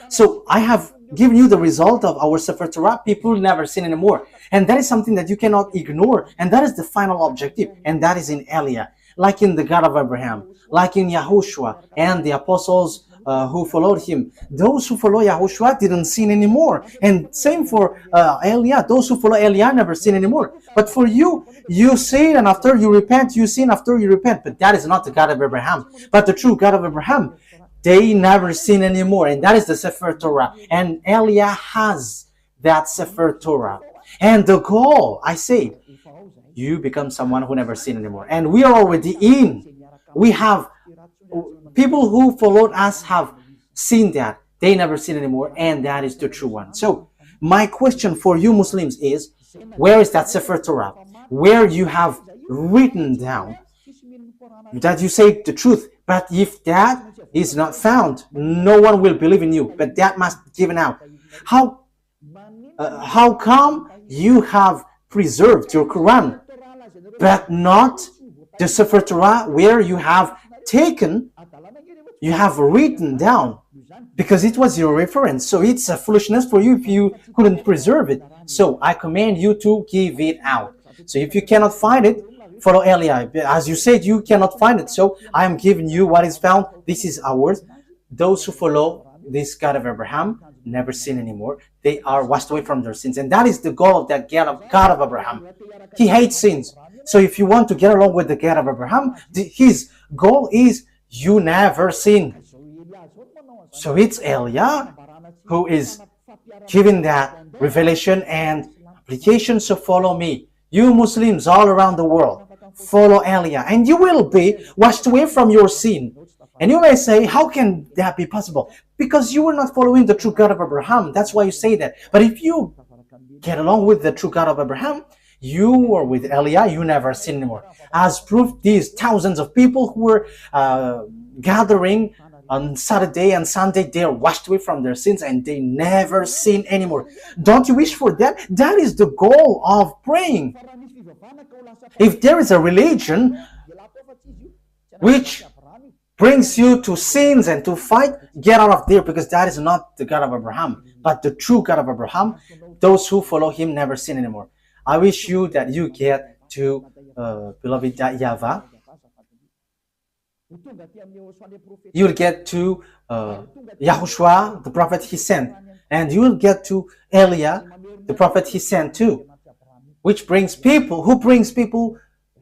So I have given you the result of our Sefer Torah. People never sin anymore. And that is something that you cannot ignore. And that is the final objective. And that is in Eliah. Like in the God of Abraham. Like in YAHOSHUAH and the apostles who followed him. Those who follow YAHOSHUAH didn't sin anymore. And same for Eliah. Those who follow Eliah never sin anymore. But for you, you sin and after you repent, you sin after you repent. But that is not the God of Abraham. But the true God of Abraham, they never sin anymore. And that is the Sefer Torah. And Eliah has that Sefer Torah. And the goal, I say, you become someone who never sin anymore. And we are already in. We have people who followed us have seen that. They never sin anymore. And that is the true one. So my question for you Muslims is, where is that Sefer Torah? Where you have written down that you say the truth. But if that is not found, no one will believe in you. But that must be given out. How come you have preserved your Quran, but not the Sefer Torah where you have taken, you have written down? Because it was your reference. So it's a foolishness for you if you couldn't preserve it. So I command you to give it out. So if you cannot find it, follow Eliah. As you said, you cannot find it. So I am giving you what is found. This is ours. Those who follow this God of Abraham never sin anymore. They are washed away from their sins. And that is the goal of that God of Abraham. He hates sins. So if you want to get along with the God of Abraham, his goal is you never sin. So it's Eliah who is giving that revelation and application. So follow me. You Muslims all around the world, follow Eliah, and you will be washed away from your sin. And you may say, how can that be possible? Because you were not following the true God of Abraham. That's why you say that. But if you get along with the true God of Abraham, you are with Eliah, you never sin anymore. As proof, these thousands of people who were gathering on Saturday and Sunday, they are washed away from their sins and they never sin anymore. Don't you wish for that? That is the goal of praying. If there is a religion which brings you to sins and to fight, get out of there, because that is not the God of Abraham. But the true God of Abraham, those who follow him never sin anymore. I wish you that you get to, beloved YAHVAH, you will get to YAHOSHUAH, the prophet he sent, and you will get to Eliah, the prophet he sent too, which brings people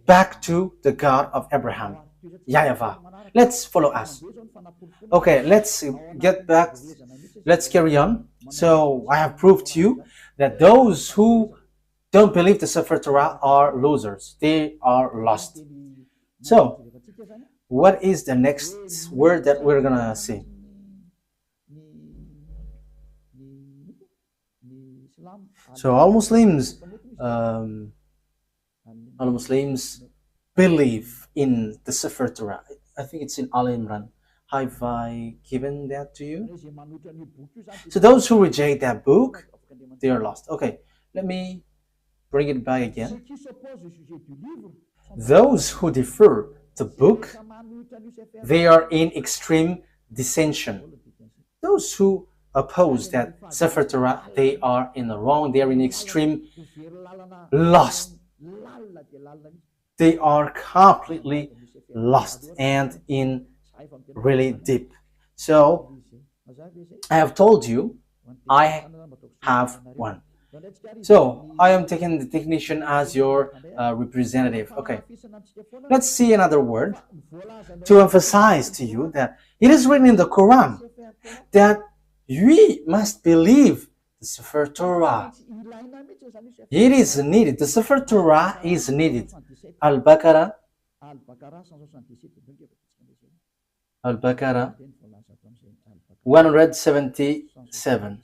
back to the God of Abraham, YAHVAH. Let's follow us. Okay, let's get back. Let's carry on. So I have proved to you that those who don't believe the Sefer Torah are losers. They are lost. So what is the next word that we're gonna see? So all Muslims believe in the Sefer Torah. I think it's in Al Imran. Have I given that to you? So those who reject that book, they are lost. Okay, let me bring it back again. Those who defer the book, they are in extreme dissension. Those who oppose that Sefer Torah, they are in the wrong. They are in extreme lost. They are completely lost and in really deep. So I have told you I have one. So I am taking the technician as your representative. Okay, let's see another word to emphasize to you that it is written in the Quran that we must believe the Sefer Torah. It is needed. The Sefer Torah is needed. Al-Baqarah 177.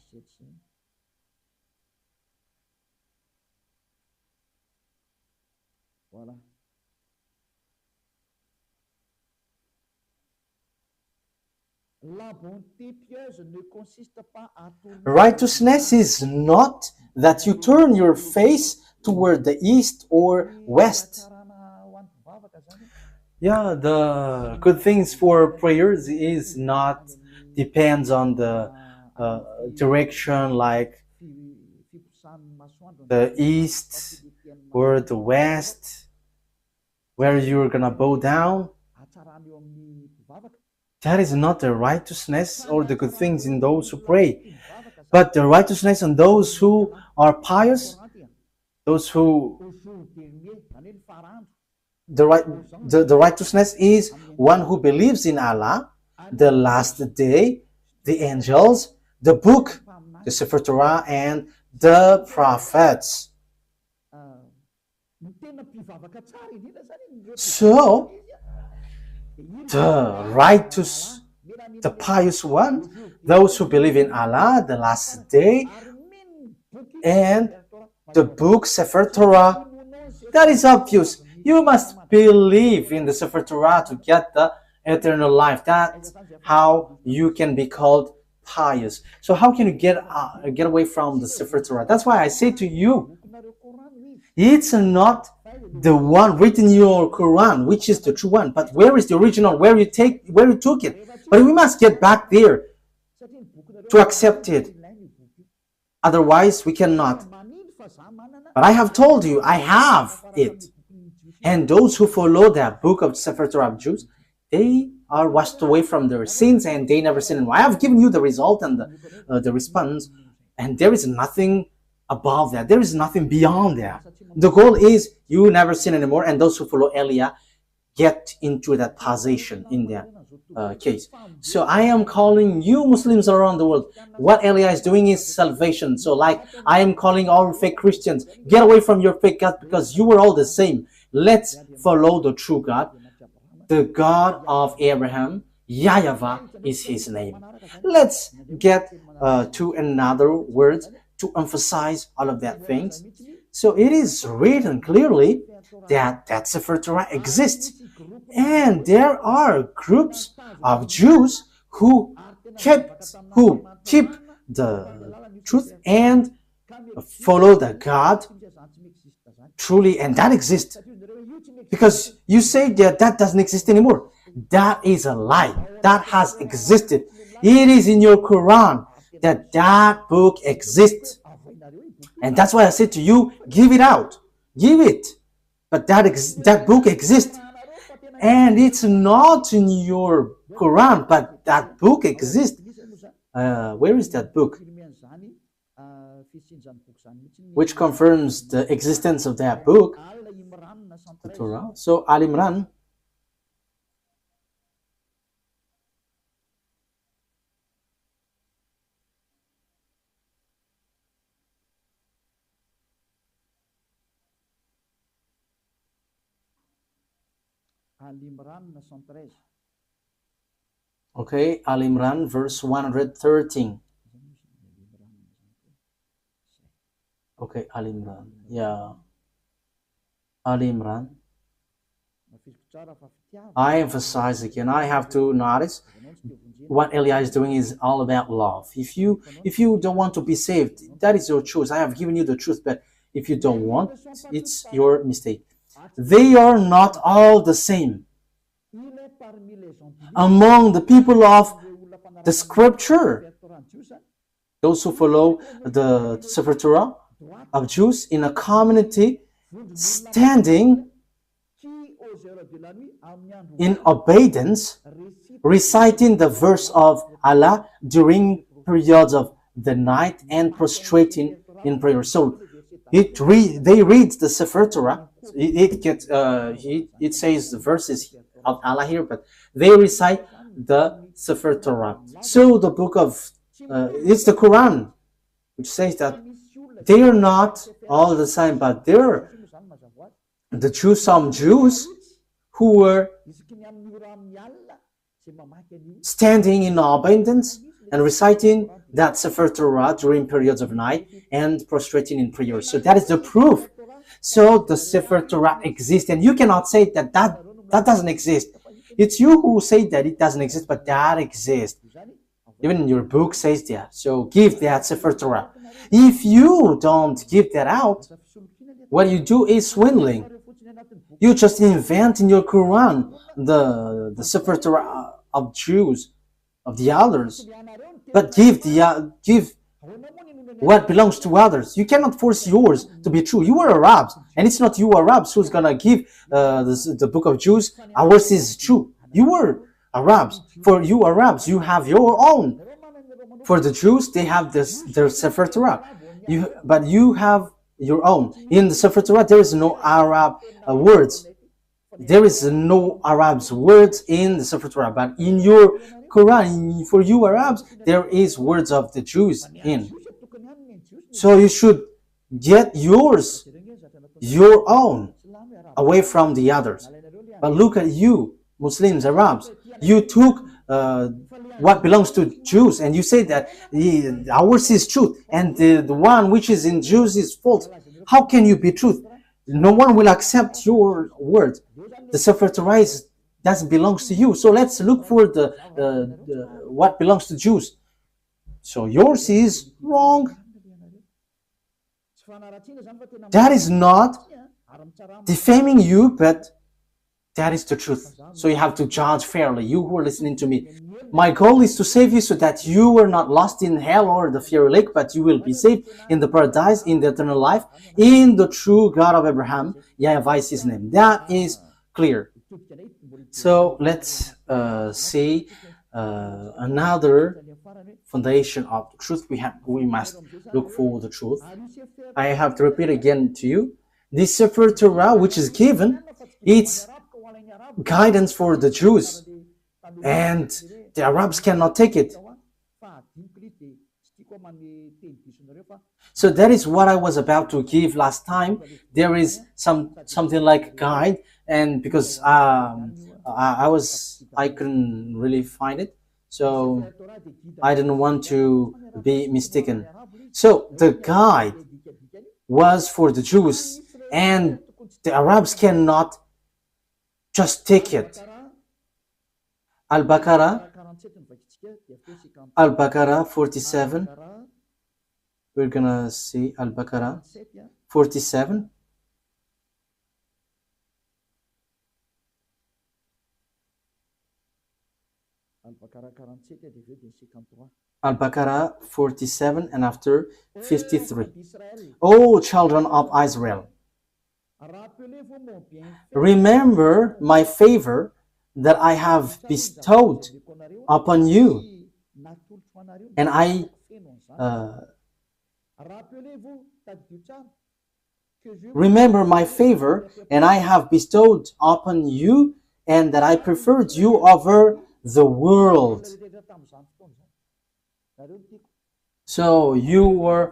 Righteousness is not that you turn your face toward the east or west. Yeah, the good things for prayers is not depends on the direction, like the east or the west, where you're gonna bow down. That is not the righteousness or the good things in those who pray, but the righteousness in those who are pious, those who the righteousness is one who believes in Allah, the last day, the angels, the book, the Sefer Torah, and the prophets. So the righteous, the pious one, those who believe in Allah, the last day, and the book Sefer Torah, that is obvious. You must believe in the Sefer Torah to get the eternal life. That's how you can be called pious. So how can you get away from the Sefer Torah? That's why I say to you, it's not the one written in your Quran, which is the true one, but where is the original, where you took it? But we must get back there to accept it. Otherwise, we cannot. But I have told you, I have it. And those who follow the book of Sefer Torah of Jews, they are washed away from their sins and they never sin anymore. I have given you the result and the response, and there is nothing above that. There is nothing beyond that. The goal is you never sin anymore, and those who follow Elia get into that position in that case. So I am calling you Muslims around the world. What Elia is doing is salvation. So like I am calling all fake Christians, get away from your fake God because you were all the same. Let's follow the true God, the God of Abraham. YAHVAH is his name. Let's get to another word to emphasize all of that things. So it is written clearly that Sefer Torah exists, and there are groups of Jews who keep the truth and follow the God truly, and that exists. Because you say that doesn't exist anymore. That is a lie. That has existed. It is in your Quran that book exists. And that's why I said to you, give it out. Give it. But that book exists. And it's not in your Quran, but that book exists. Where is that book? Which confirms the existence of that book, the Torah. So Al Imran. Okay, Al Imran, verse 113. Okay, Al Imran. Yeah. Al Imran. I emphasize again, I have to notice what Elia is doing is all about love. If you don't want to be saved, that is your choice. I have given you the truth, but if you don't want, it's your mistake. They are not all the same. Among the people of the scripture, those who follow the Sefer Torah of Jews in a community standing in obedience, reciting the verse of Allah during periods of the night and prostrating in prayer. So they read the Sefer Torah. It says the verses of Allah here, but they recite the Sefer Torah. So the book of it's the Quran, which says that they are not all the same, but they're the Jews, some Jews who were standing in abundance and reciting that Sefer Torah during periods of night and prostrating in prayer. So that is the proof. So the Sefer Torah exists, and you cannot say that doesn't exist. It's you who say that it doesn't exist, but that exists. Even in your book says that. So give that Sefer Torah. If you don't give that out, what you do is swindling. You just invent in your Quran the Sefer Torah of Jews, of the others, but give what belongs to others. You cannot force yours to be true. You are Arabs, and it's not you Arabs who's gonna give the book of Jews. Ours is true. You are Arabs. For you Arabs, you have your own. For the Jews, they have their Sefer Torah. But you have your own. In the Sefer Torah, there is no Arab words. There is no Arabs words in the Sefer Torah. But in your Quran, for you Arabs, there is words of the Jews in. So you should get yours, your own, away from the others. But look at you, Muslims, Arabs. You took what belongs to Jews, and you say that ours is truth, and the one which is in Jews is false. How can you be truth? No one will accept your word. The Sefer Torah doesn't belong to you. So let's look for the what belongs to Jews. So yours is wrong. That is not defaming you, but that is the truth. So you have to judge fairly. You who are listening to me, my goal is to save you so that you are not lost in hell or the fiery lake, but you will be saved in the paradise, in the eternal life, in the true God of Abraham. YAHVAH is his name. That is clear. So let's see another foundation of the truth. We must look for the truth. I have to repeat again to you. This Sefer Torah, which is given, it's guidance for the Jews, and the Arabs cannot take it. So that is what I was about to give last time. There is something like guide, and because I couldn't really find it, so I didn't want to be mistaken. So the guide was for the Jews, and the Arabs cannot just take it. Al-Baqarah 47. We're gonna see Al-Baqarah 47. Al-Baqarah 47 and after 53. O children of Israel, remember my favor that I have bestowed upon you, and I remember my favor, and I have bestowed upon you, and that I preferred you over the world. So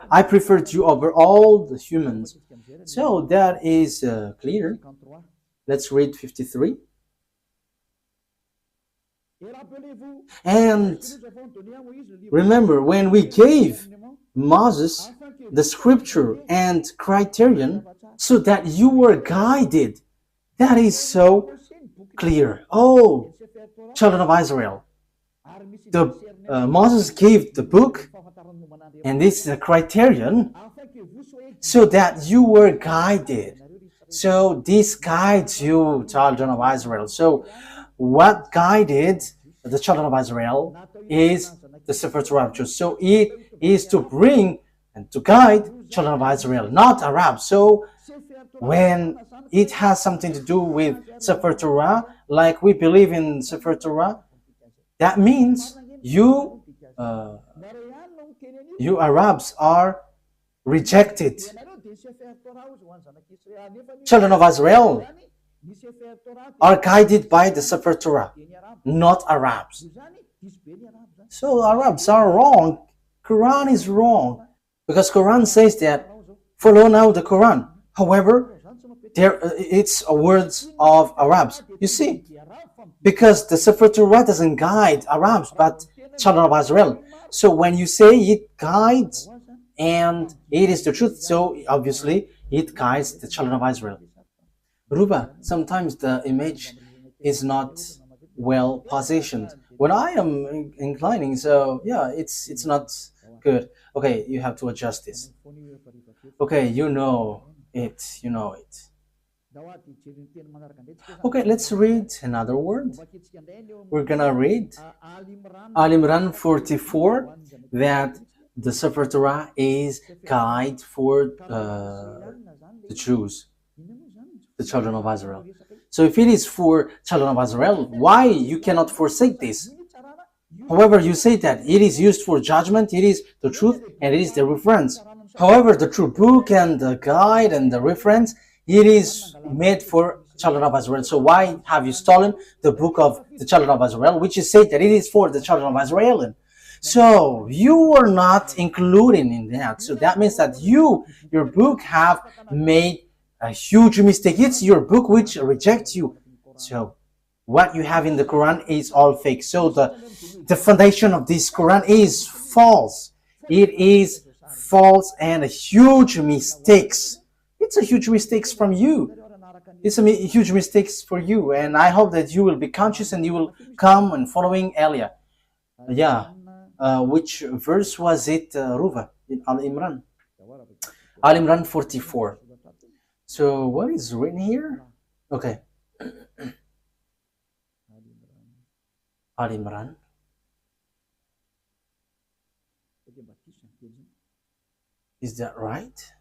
I preferred you over all the humans. So that is clear. Let's read 53. And remember, when we gave Moses the scripture and criterion so that you were guided, that is so clear. Oh, children of Israel, Moses gave the book, and this is a criterion so that you were guided. So this guides you, children of Israel. So what guided the children of Israel is the Sefer Torah. So it is to bring and to guide children of Israel, not Arabs. So when it has something to do with Sefer Torah, like we believe in Sefer Torah, that means you Arabs are rejected. Children of Israel are guided by the Sefer Torah, not Arabs. So Arabs are wrong. Quran is wrong, because Quran says that follow now the Quran. However, it's words of Arabs. You see, because the Sefer Torah doesn't guide Arabs, but children of Israel. So when you say it guides and it is the truth, so obviously it guides the children of Israel. Ruba, sometimes the image is not well positioned. When I am inclining, so yeah, it's not good. Okay, you have to adjust this. Okay, you know it. You know it. Okay, let's read another word. We're gonna read Al Imran 44 that the Sefer Torah is guide for the Jews, the children of Israel. So if it is for children of Israel, why you cannot forsake this? However, you say that it is used for judgment, it is the truth, and it is the reference. However, the true book and the guide and the reference, it is made for children of Israel. So why have you stolen the book of the children of Israel, which is said that it is for the children of Israel? So you are not including in that. So that means that your book have made a huge mistake. It's your book which rejects you. So what you have in the Quran is all fake. So the foundation of this Quran is false. It is false and a huge mistakes. It's a huge mistakes from you. It's a huge mistakes for you, and I hope that you will be conscious and you will come and following Elia. Yeah, which verse was it, Ruva, in Al Imran? Al Imran 44. So what is written here? Okay. Al Imran. Is that right?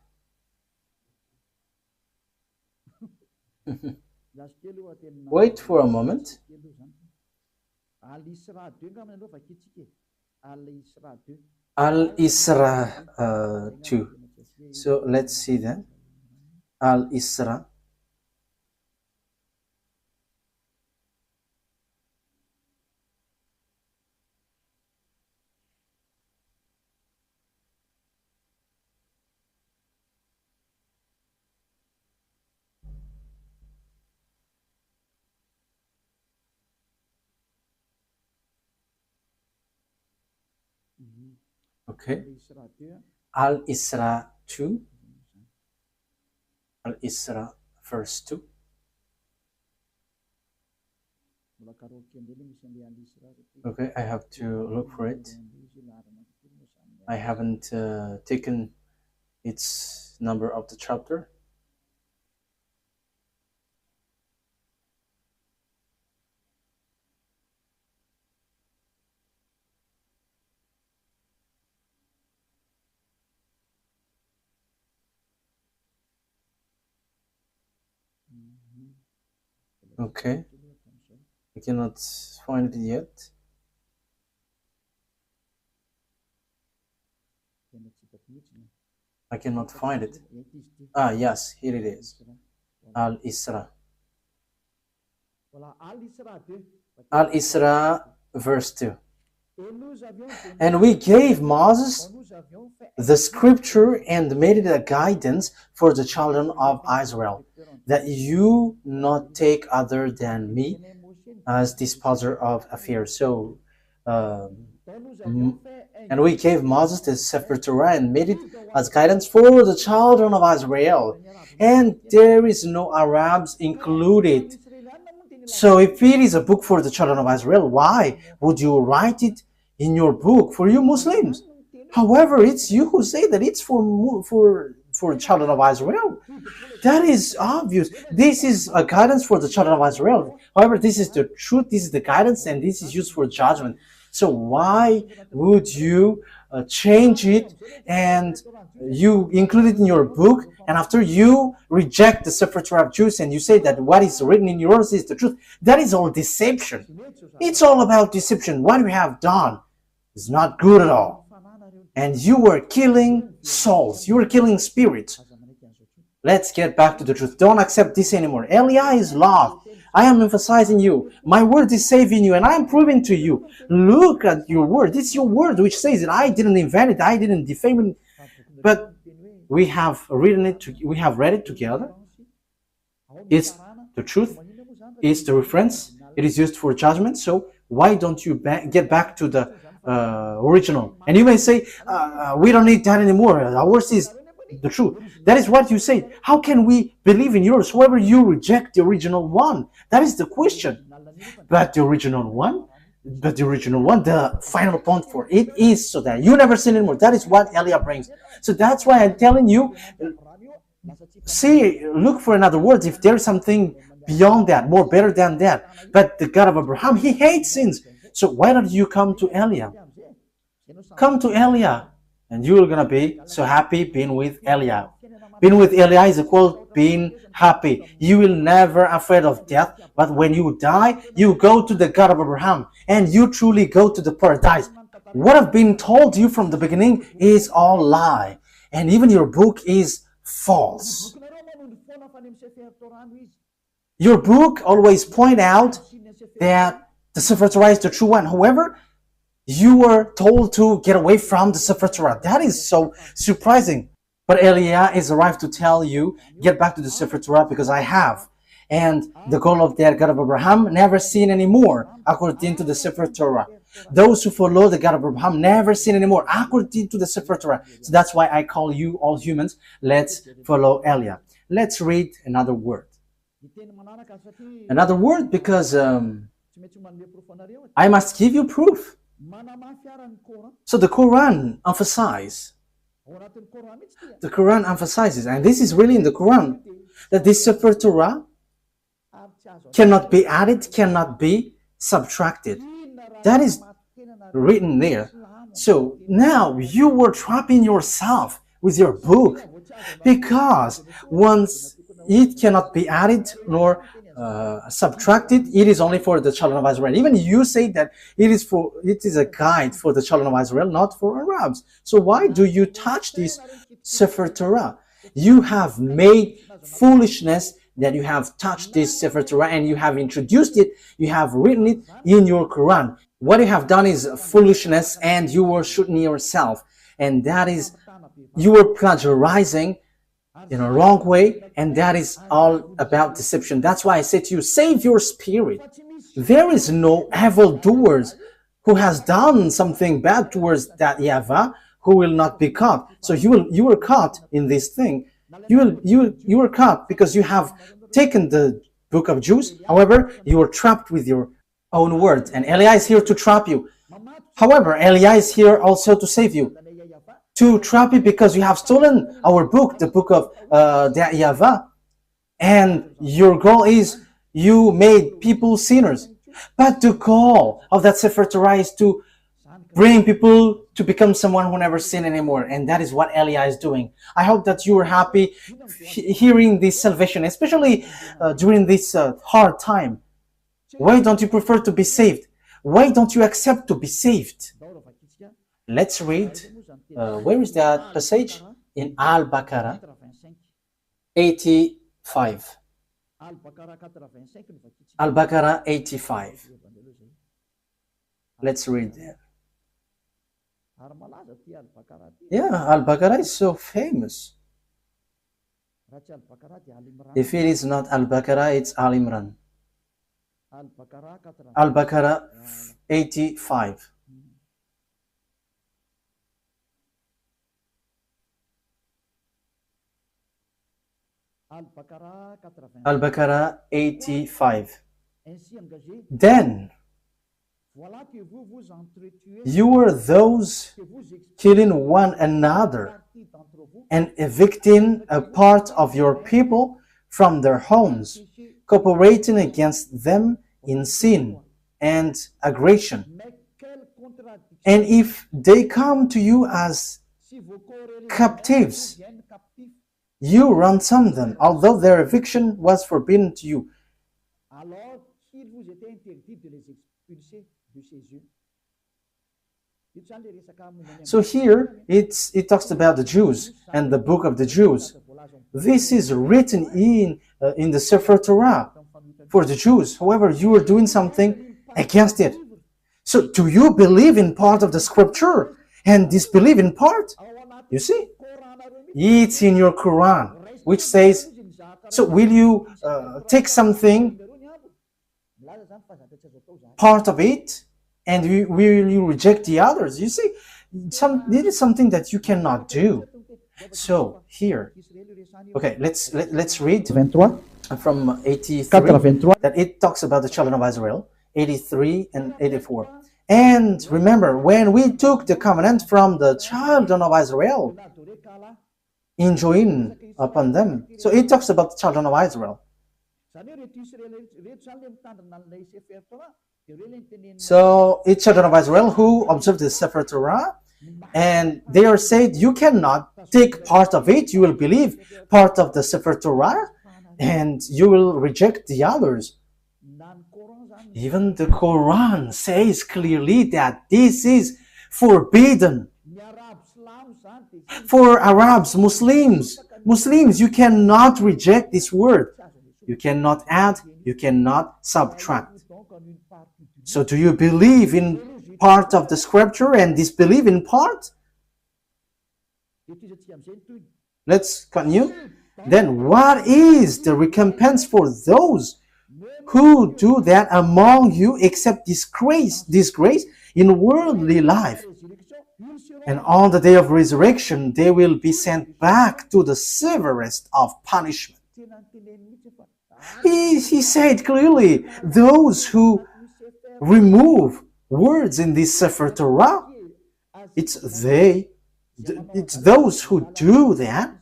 Wait for a moment. Al-Isra 2. So let's see then. Al-Isra. Okay. Al-Isra 2. Al-Isra verse 2. Okay, I have to look for it. I haven't taken its number of the chapter. Okay, I cannot find it yet. I cannot find it. Ah, yes, here it is. Al-Isra. Al-Isra verse 2. And we gave Moses the scripture and made it a guidance for the children of Israel, that you not take other than me as disposer of affairs. So, and we gave Moses the Sefer Torah and made it as guidance for the children of Israel. And there is no Arabs included. So if it is a book for the children of Israel, why would you write it in your book for you Muslims? However, it's you who say that it's for children of Israel. That is obvious. This is a guidance for the children of Israel. However, this is the truth, this is the guidance, and this is used for judgment. So why would you change it and you include it in your book, and after you reject the Sefer Torah of Jews and you say that what is written in yours is the truth? That is all deception. It's all about deception. What we have done is not good at all. And you were killing souls. You were killing spirits. Let's get back to the truth. Don't accept this anymore. Elia is lost. I am emphasizing you. My word is saving you, and I am proving to you. Look at your word. It's your word which says that I didn't invent it. I didn't defame it. But we have written it. We have read it together. It's the truth. It's the reference. It is used for judgment. So why don't you get back to the original? And you may say, we don't need that anymore. Ours is the truth. That is what you say. How can we believe in yours? However, you reject the original one. That is the question. But the original one, the final point for it is so that you never sin anymore. That is what Eliah brings. So that's why I'm telling you, look for another word if there is something beyond that, more better than that. But the God of Abraham, he hates sins. So why don't you come to Eliah? Come to Eliah, and you're going to be so happy being with Eliah. Being with Eliah is equal being happy. You will never afraid of death, but when you die, you go to the God of Abraham, and you truly go to the paradise. What I've been told you from the beginning is all lie, and even your book is false. Your book always point out that the Sefer Torah is the true one. However, you were told to get away from the Sefer Torah. That is so surprising. But Eliah is arrived to tell you, get back to the Sefer Torah because I have. And the goal of that God of Abraham, never sin anymore, according to the Sefer Torah. Those who follow the God of Abraham never sin anymore, according to the Sefer Torah. So that's why I call you all humans, let's follow Eliah. Let's read another word. Another word because I must give you proof. So the Quran emphasizes, and this is really in the Quran, that this Sefer Torah cannot be added, cannot be subtracted. That is written there. So now you were trapping yourself with your book, because once it cannot be added nor subtracted, it is only for the children of Israel. Even you say that it is a guide for the children of Israel, not for Arabs. So why do you touch this Sefer Torah? You have made foolishness that you have touched this Sefer Torah, and you have introduced it, you have written it in your Quran. What you have done is foolishness, and you were shooting yourself, and that is, you were plagiarizing in a wrong way, and that is all about deception. That's why I say to you, save your spirit. There is no evildoers who has done something bad towards that YAHVAH who will not be caught. So you were caught in this thing. You were caught because you have taken the book of Jews. However, you were trapped with your own words, and Eliah is here to trap you. However, Eliah is here also to save you. To trap you because you have stolen our book, the book of the YAHVAH, and your goal is you made people sinners. But the goal of that Sefer Torah is to bring people to become someone who never sin anymore, and that is what Eliah is doing. I hope that you are happy hearing this salvation, especially during this hard time. Why don't you prefer to be saved? Why don't you accept to be saved? Let's read. Where is that passage? In Al-Baqarah 85. Al-Baqarah 85. Let's read there. Yeah, Al-Baqarah is so famous. If it is not Al-Baqarah, it's Al-Imran. Al-Baqarah 85. Al-Baqarah 85. Then you were those killing one another and evicting a part of your people from their homes, cooperating against them in sin and aggression. And if they come to you as captives, you ransom them, although their eviction was forbidden to you. So here it talks about the Jews and the book of the Jews. This is written in the Sefer Torah for the Jews. However, you are doing something against it. So do you believe in part of the scripture and disbelieve in part? You see? It's in your Quran, which says, so will you take something, part of it, and will you reject the others? You see, it is something that you cannot do. So here, okay, let's read 23. from 83, 83. that it talks about the children of Israel, 83 and 84. And remember, when we took the covenant from the children of Israel, enjoin upon them. So it talks about the children of Israel. So it's children of Israel who observe the Sefer Torah, and they are said, you cannot take part of it, you will believe part of the Sefer Torah, and you will reject the others. Even the Quran says clearly that this is forbidden. For Arabs, Muslims, you cannot reject this word. You cannot add, you cannot subtract. So do you believe in part of the scripture and disbelieve in part? Let's continue. Then what is the recompense for those who do that among you except disgrace in worldly life? And on the day of resurrection, they will be sent back to the severest of punishment. He said clearly, those who remove words in this Sefer Torah, it's those who do that,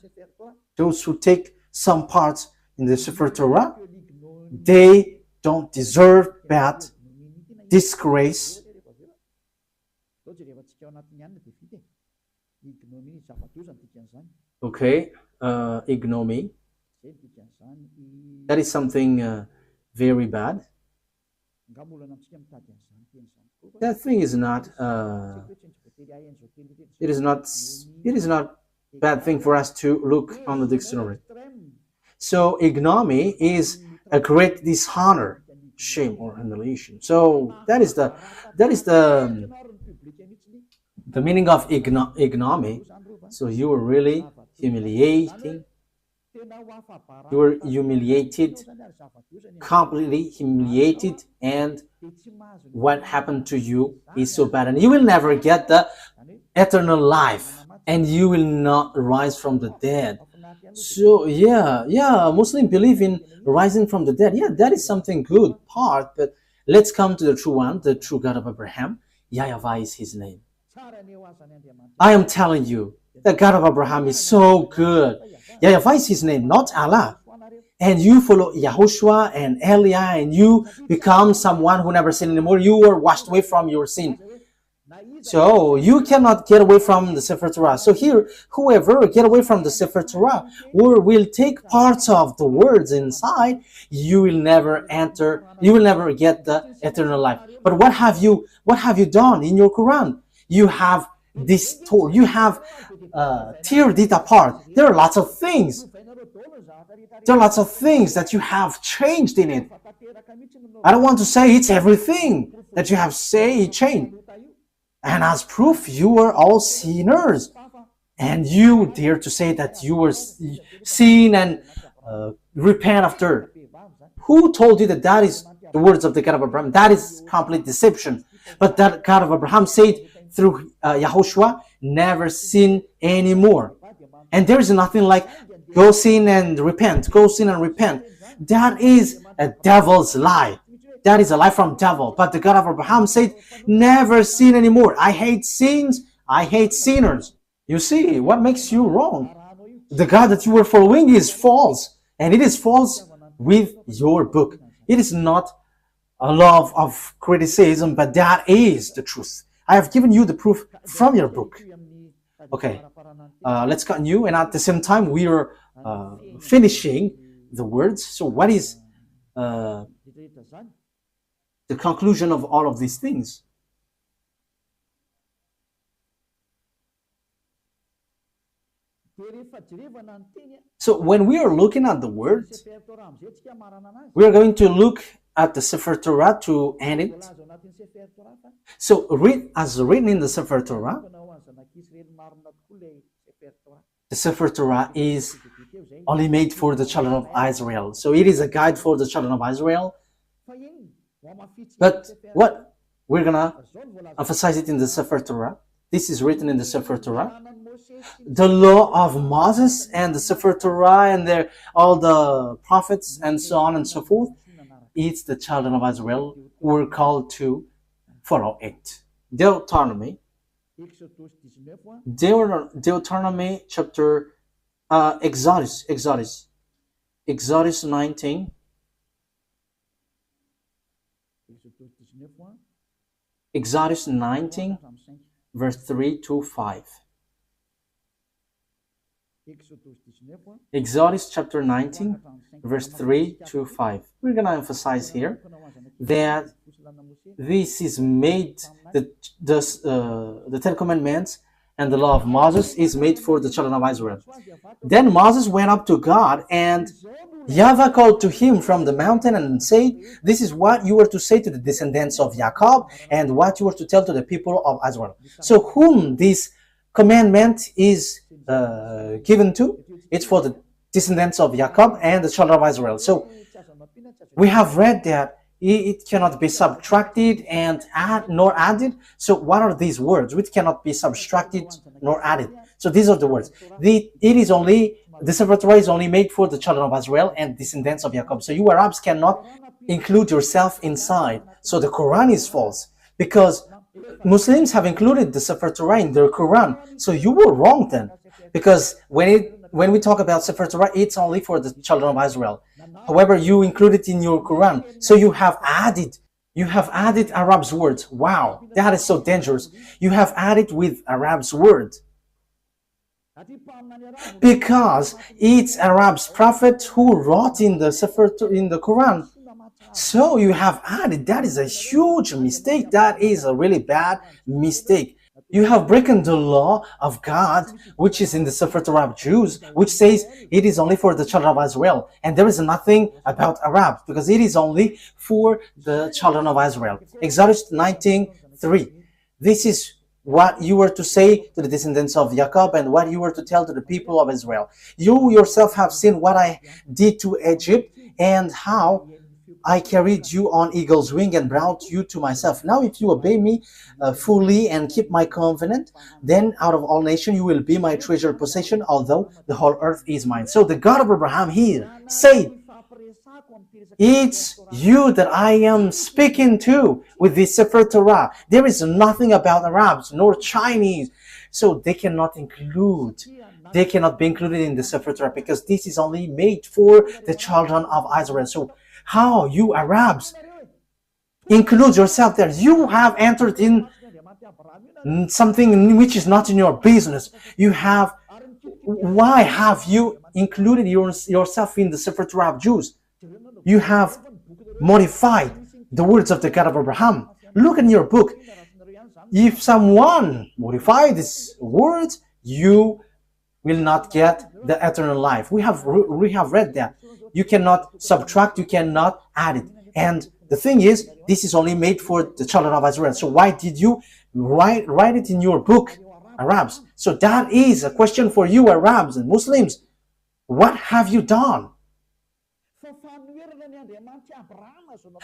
those who take some parts in the Sefer Torah, they don't deserve that disgrace. Okay, ignominy. That is something very bad. That thing is not. It is not bad thing for us to look on the dictionary. So ignominy is a great dishonor, shame, or humiliation. So that is the meaning of ignominy. So you were really humiliating. You were humiliated, completely humiliated, and what happened to you is so bad, and you will never get the eternal life, and you will not rise from the dead. So yeah, Muslims believe in rising from the dead. Yeah, that is something good part, but let's come to the true one, the true God of Abraham. YAHVAH is his name. I am telling you, the God of Abraham is so good. YAHVAH is his name, not Allah. And you follow YAHOSHUAH and Eliah, and you become someone who never sinned anymore. You are washed away from your sin. So you cannot get away from the Sefer Torah. So here, whoever get away from the Sefer Torah or will take parts of the words inside, you will never enter, you will never get the eternal life. But what have you done in your Quran? You have distorted, you have teared it apart. There are lots of things. There are lots of things that you have changed in it. I don't want to say it's everything that you have changed. And as proof, you were all sinners. And you dare to say that you were sin and repent after. Who told you that that is the words of the God of Abraham? That is complete deception. But that God of Abraham said through YAHOSHUAH, never sin anymore. And there is nothing like go sin and repent, go sin and repent. That is a devil's lie. That is a lie from devil. But the God of Abraham said, never sin anymore. I hate sins. I hate sinners. You see, what makes you wrong? The God that you were following is false. And it is false with your book. It is not a love of criticism, but that is the truth. I have given you the proof from your book. Okay, let's continue. And at the same time, we are finishing the words. So what is the conclusion of all of these things? So when we are looking at the words, we are going to look at the Sefer Torah to end it. So as written in the Sefer Torah, the Sefer Torah is only made for the children of Israel. So it is a guide for the children of Israel. But what? We're going to emphasize it in the Sefer Torah. This is written in the Sefer Torah. the law of Moses and the Sefer Torah and all the prophets and so on and so forth, it's the children of Israel who were called to follow it. Deuteronomy chapter Exodus 19, Exodus 19 verse 3 to 5. Exodus chapter 19 verse 3 to 5. We're going to emphasize here that this is made, the Ten Commandments and the law of Moses is made for the children of Israel. Then Moses went up to God, and YAHVAH called to him from the mountain and said, this is what you were to say to the descendants of Jacob and what you were to tell to the people of Israel. So whom this commandment is given to? It's for the descendants of Jacob and the children of Israel. So we have read that it cannot be subtracted and nor added. So what are these words? Which cannot be subtracted nor added. So these are the words. The Sefer Torah is only made for the children of Israel and descendants of Jacob. So you Arabs cannot include yourself inside. So the Quran is false, because Muslims have included the Sefer Torah in their Quran. So you were wrong then, because when we talk about Sefer Torah, it's only for the children of Israel. However, you include it in your Quran. So you have added Arab's words. Wow, that is so dangerous. You have added with Arab's words, because it's Arab's prophet who wrote in the Sefer in the Quran. So you have added. That is a huge mistake. That is a really bad mistake. You have broken the law of God, which is in the Sefer Torah of Jews, which says it is only for the children of Israel. And there is nothing about Arabs, because it is only for the children of Israel. Exodus 19:3. This is what you were to say to the descendants of Jacob and what you were to tell to the people of Israel. You yourself have seen what I did to Egypt and how I carried you on eagle's wing and brought you to myself. Now if you obey me fully and keep my covenant, then out of all nations you will be my treasured possession, although the whole earth is mine. So the God of Abraham here said, it's you that I am speaking to with the Sefer Torah. There is nothing about Arabs nor Chinese. So they cannot be included in the Sefer Torah, because this is only made for the children of Israel. So how you Arabs include yourself there? You have entered in something which is not in your business. Why have you included yourself in the Sefer Torah of Jews? You have modified the words of the God of Abraham. Look in your book. If someone modify these words, you will not get the eternal life. We have read that. You cannot subtract, you cannot add it. And the thing is, this is only made for the children of Israel. So why did you write it in your book, Arabs? So that is a question for you, Arabs and Muslims. What have you done?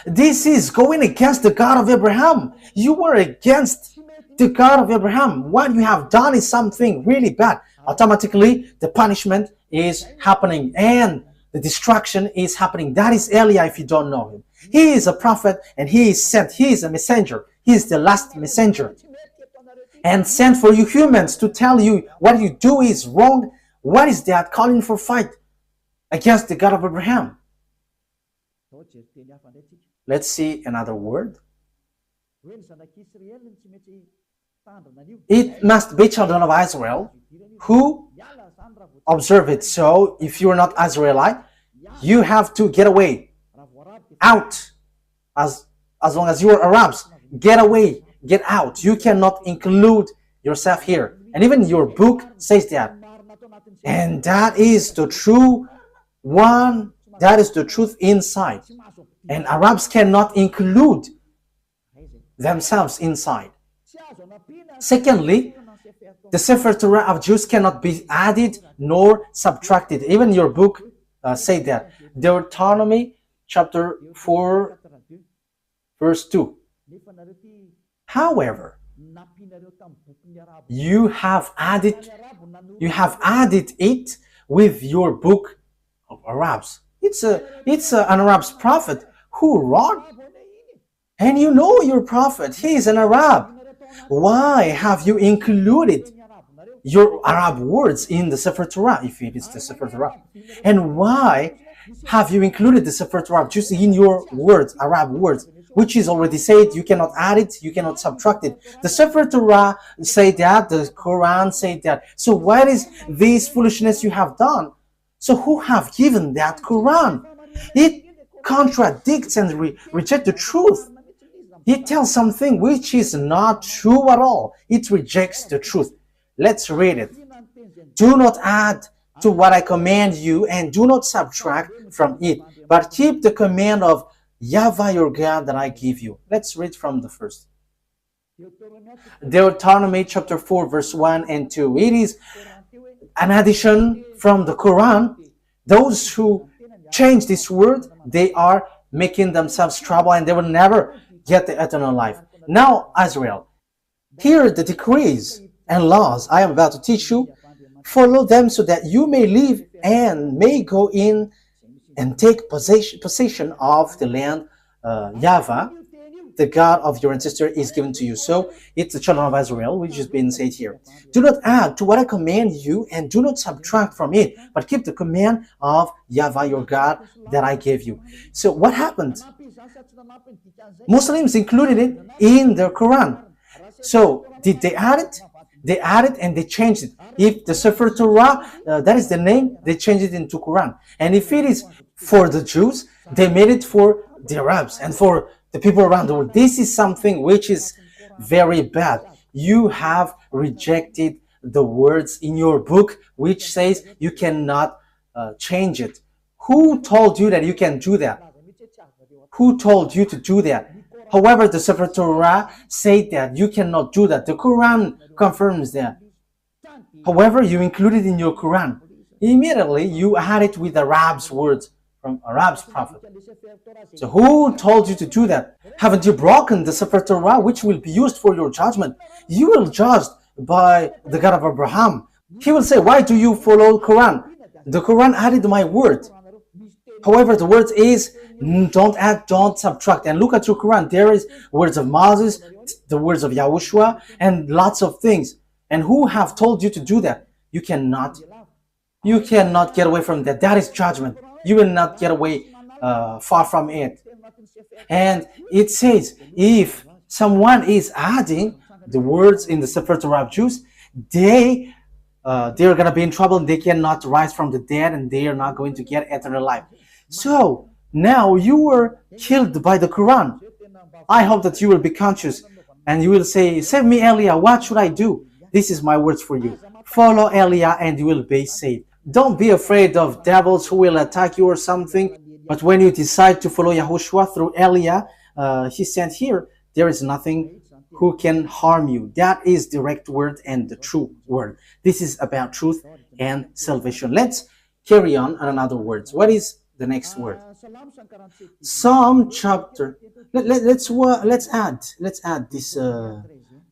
This is going against the God of Abraham. You were against the God of Abraham. What you have done is something really bad. Automatically, the punishment is happening and the destruction is happening. That is Elijah, if you don't know him. He is a prophet and he is sent. He is a messenger. He is the last messenger. And sent for you humans to tell you what you do is wrong. What is that? Calling for fight against the God of Abraham. Let's see another word. It must be children of Israel who observe it. So if you're not Israelite, you have to get away, out. As long as you are Arabs, get away, get out. You cannot include yourself here. And even your book says that. And that is the true one. That is the truth inside. And Arabs cannot include themselves inside. Secondly, the Sefer Torah of Jews cannot be added nor subtracted. Even your book say that. Deuteronomy chapter 4 verse 2. However, You have added it with your book of Arabs. It's an Arab's prophet who wrote, and you know your prophet, he is an Arab. Why have you included your Arab words in the Sefer Torah, if it is the Sefer Torah? And why have you included the Sefer Torah just in your words, Arab words, which is already said, you cannot add it, you cannot subtract it. The Sefer Torah say that, the Quran say that. So what is this foolishness you have done? So who have given that Quran? It contradicts and rejects the truth. It tells something which is not true at all. It rejects the truth. Let's read it. Do not add to what I command you, and do not subtract from it, but keep the command of YAHVAH your God that I give you. Let's read from the first. Deuteronomy chapter 4 verse 1 and 2. It is an addition from the Quran. Those who change this word, they are making themselves trouble and they will never get the eternal life. Now, Israel, here are the decrees and laws I am about to teach you. Follow them so that you may live and may go in and take possession of the land YAHVAH, the God of your ancestor, is given to you. So it's the children of Israel, which has been said here. Do not add to what I command you, and do not subtract from it, but keep the command of YAHVAH your God that I gave you. So what happened? Muslims included it in their Quran. So did they add it? They added and they changed it. If the Sefer Torah, that is the name, they changed it into Quran. And if it is for the Jews, they made it for the Arabs and for the people around the world. This is something which is very bad. You have rejected the words in your book which says you cannot change it. Who told you that you can do that? Who told you to do that? However, the Sefer Torah said that you cannot do that. The Quran confirms that. However, you include it in your Quran. Immediately, you add it with Arab's words from Arab's prophet. So who told you to do that? Haven't you broken the Sefer Torah, which will be used for your judgment? You will judge by the God of Abraham. He will say, why do you follow Quran? The Quran added my word. However, the word is, don't add, don't subtract. And look at your Quran. There is words of Moses, the words of YAHOSHUAH, and lots of things. And who have told you to do that? You cannot get away from that. That is judgment. You will not get away far from it. And it says, if someone is adding the words in the Sefer Torah of Jews, they're going to be in trouble. They cannot rise from the dead, and they are not going to get eternal life. So now you were killed by the Quran. I hope that you will be conscious and you will say, save me, Elia. What should I do? This is my words for you. Follow Elia and you will be saved. Don't be afraid of devils who will attack you or something. But when you decide to follow YAHOSHUAH through Elia, he said here, there is nothing who can harm you. That is direct word and the true word. This is about truth and salvation. Let's carry on another words. What is the next word? Psalm chapter. Let's add this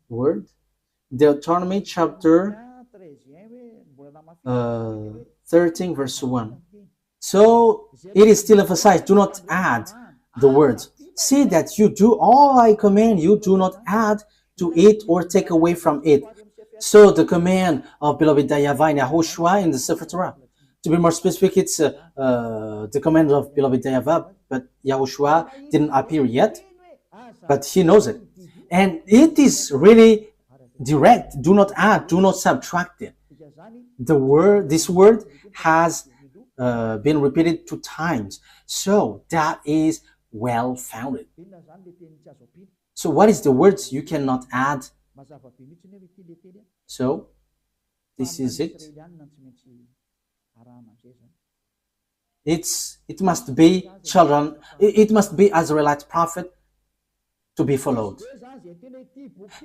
word. Deuteronomy chapter 13 verse 1. So it is still emphasized, do not add the words. See that you do all I command you, do not add to it or take away from it. So the command of beloved YAHVAH and YAHOSHUAH in the Sefer Torah. To be more specific, it's the command of beloved YAHVAH, but YAHOSHUAH didn't appear yet, but he knows it. And it is really direct. Do not add, do not subtract it. This word has been repeated 2 times. So that is well founded. So what is the words you cannot add? So this is it. It must be children. It must be Israelite prophet to be followed.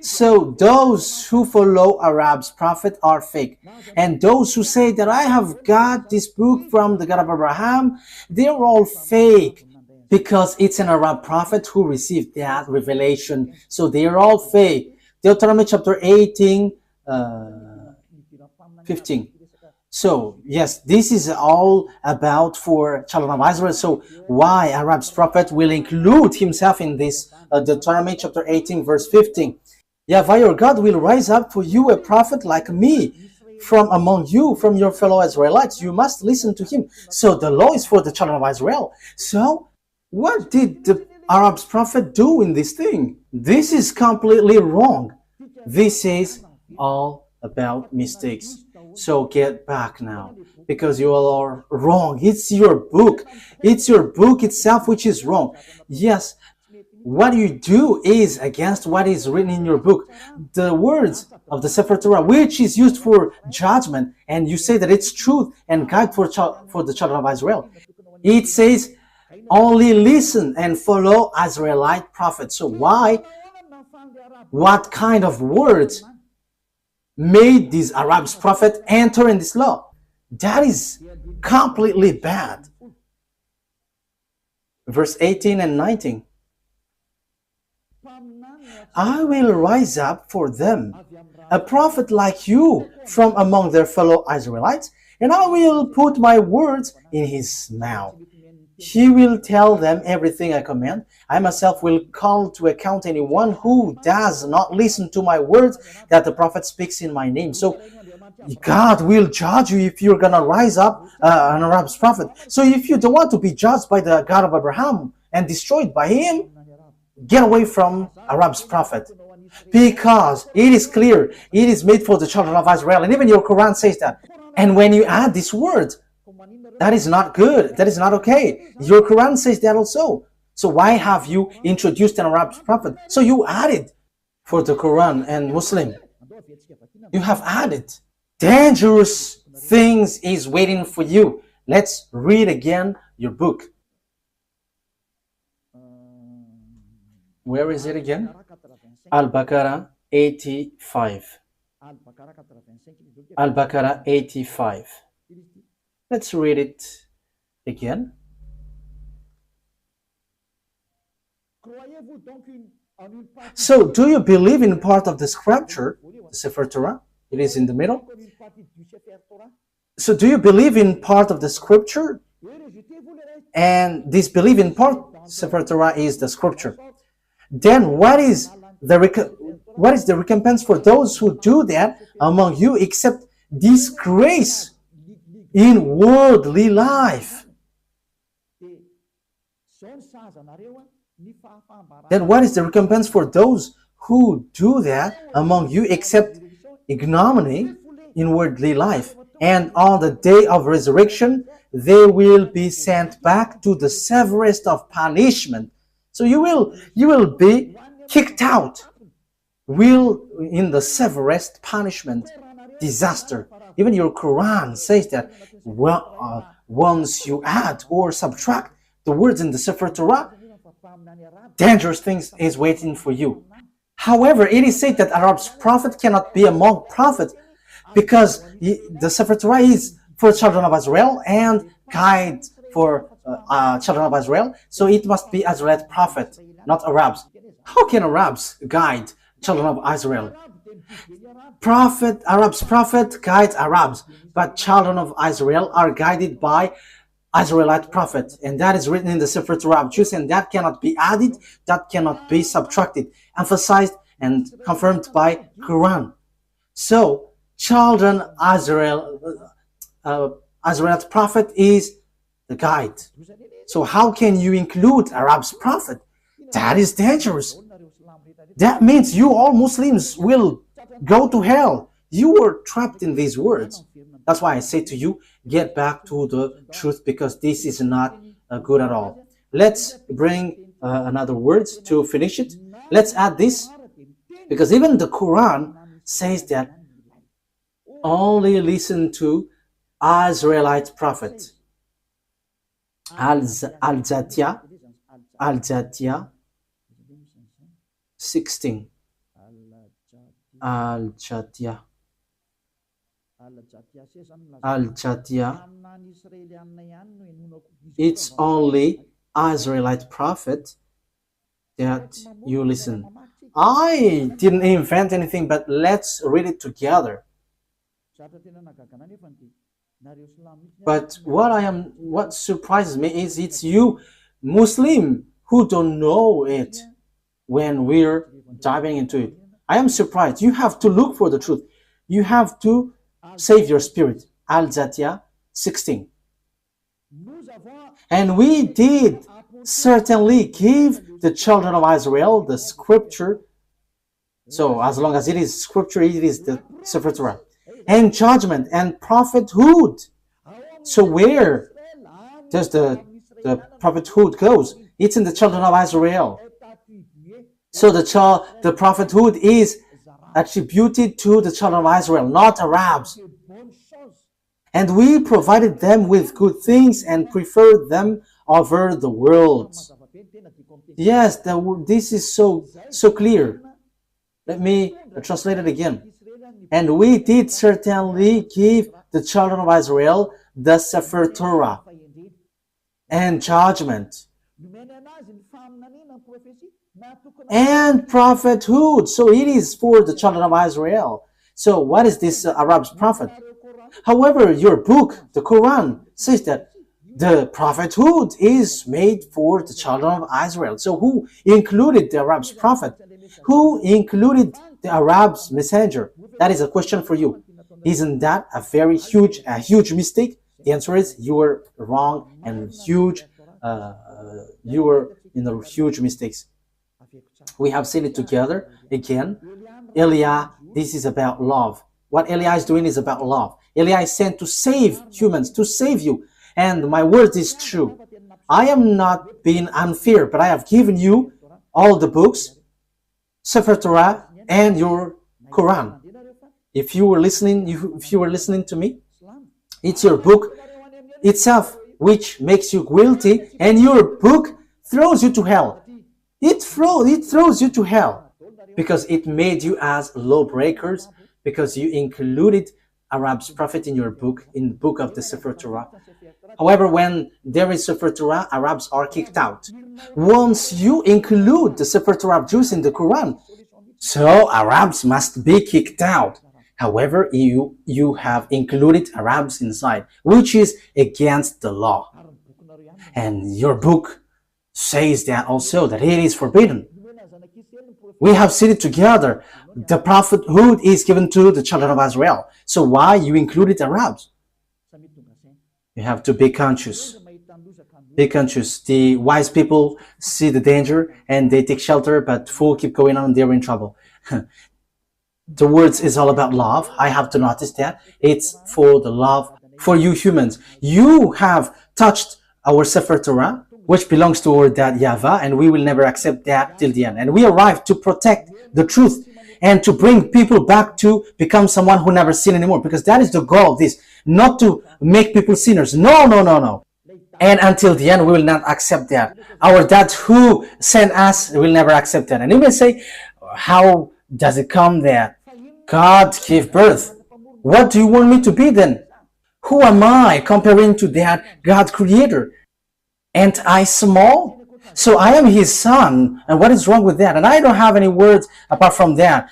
So those who follow Arab's prophet are fake. And those who say that I have got this book from the God of Abraham, they're all fake. Because it's an Arab prophet who received that revelation. So they're all fake. Deuteronomy chapter 18, 15. So, yes, this is all about for children of Israel. So, why Arab's prophet will include himself in this Deuteronomy chapter 18, verse 15. YAHVAH your God will rise up for you a prophet like me from among you, from your fellow Israelites. You must listen to him. So, the law is for the children of Israel. So, what did the Arab's prophet do in this thing? This is completely wrong. This is all about mistakes. So get back now, because you all are wrong. It's your book. It's your book itself which is wrong. Yes, what you do is against what is written in your book. The words of the Sefer Torah, which is used for judgment, and you say that it's truth and guide for the children of Israel. It says, only listen and follow Israelite prophets. So why? What kind of words made this Arab's prophet enter in this law? That is completely bad. Verse 18 and 19. I will rise up for them a prophet like you from among their fellow Israelites, and I will put my words in his mouth. He will tell them everything I command. I myself will call to account anyone who does not listen to my words that the prophet speaks in my name. So God will judge you if you're going to rise up an Arab's prophet. So if you don't want to be judged by the God of Abraham and destroyed by him, get away from Arab's prophet. Because it is clear, it is made for the children of Israel. And even your Quran says that. And when you add this word, that is not good. That is not okay. Your Quran says that also. So why have you introduced an Arab prophet? So you added for the Quran and Muslim. You have added. Dangerous things is waiting for you. Let's read again your book. Where is it again? Al-Baqarah 85. Al-Baqarah 85. Let's read it again. So, do you believe in part of the scripture, the Sefer Torah? It is in the middle. So, do you believe in part of the scripture? And this belief in part, Sefer Torah is the scripture. Then, what is the recompense for those who do that among you, except disgrace in worldly life? Then what is the recompense for those who do that among you except ignominy in worldly life? And on the day of resurrection, they will be sent back to the severest of punishment. So you will be kicked out. In the severest punishment, disaster. Even your Quran says that once you add or subtract the words in the Sefer Torah, dangerous things is waiting for you. However, it is said that Arab's prophet cannot be among prophets because the Sefer Torah is for children of Israel and guide for children of Israel. So it must be Israelite prophet, not Arabs. How can Arabs guide children of Israel? Arab's prophet guides Arabs, but children of Israel are guided by Israelite prophet, and that is written in the Sefer Torah of Jews, and that cannot be added, that cannot be subtracted, emphasized and confirmed by Quran. So, children Israelite prophet is the guide. So how can you include Arab's prophet? That is dangerous. That means you all Muslims will go to hell. You were trapped in these words. That's why I say to you, get back to the truth, because this is not good at all. Let's bring another words to finish it. Let's add this, because even the Quran says that only listen to Israelite prophet. Al-Jatiyah 16. Al-Jatiyah. It's only Israelite prophet that you listen. I didn't invent anything, but let's read it together. But what surprises me is it's you, Muslim, who don't know it when we're diving into it. I am surprised. You have to look for the truth. You have to save your spirit. Al-Zatiyah 16. And we did certainly give the children of Israel the scripture. So as long as it is scripture, it is the Sefer Torah. And judgment and prophethood. So where does the prophethood goes? It's in the children of Israel. So the prophethood is attributed to the children of Israel, not Arabs. And we provided them with good things and preferred them over the world. Yes, this is so clear. Let me translate it again. And we did certainly give the children of Israel the Sefer Torah and judgment and prophethood. So it is for the children of Israel. So what is this Arab's prophet? However, your book, the Quran, says that the prophethood is made for the children of Israel. So who included the Arab's prophet? Who included the Arab's messenger? That is a question for you. Isn't that a very huge mistake? The answer is you were wrong and huge. You were in the huge mistakes. We have seen it together again. Eliah, this is about love. What Eliah is doing is about love. Eliah is sent to save humans, to save you. And my word is true. I am not being unfair, but I have given you all the books, Sefer Torah, and your Quran. If you were listening to me, it's your book itself which makes you guilty, and your book throws you to hell. It throws you to hell because it made you as lawbreakers, because you included Arab's prophet in your book, in the book of the Sefer Torah. However, when there is Sefer Torah, Arabs are kicked out. Once you include the Sefer Torah of Jews in the Quran, so Arabs must be kicked out. However, you have included Arabs inside, which is against the law. And your book says that also, that it is forbidden. We have seen it together. The prophethood is given to the children of Israel. So why you included Arabs? You have to be conscious. Be conscious. The wise people see the danger and they take shelter, but fools keep going on, they're in trouble. The words is all about love. I have to notice that. It's for the love for you humans. You have touched our Sefer Torah, which belongs to our dad YAHVAH, and we will never accept that till the end. And we arrived to protect the truth and to bring people back to become someone who never sin anymore, because that is the goal of this, not to make people sinners. No. And until the end, we will not accept that. Our dad who sent us will never accept that. And you may say, how does it come that God gave birth? What do you want me to be then? Who am I comparing to that God creator? Ain't I small? So I am his son, and what is wrong with that? And I don't have any words apart from that.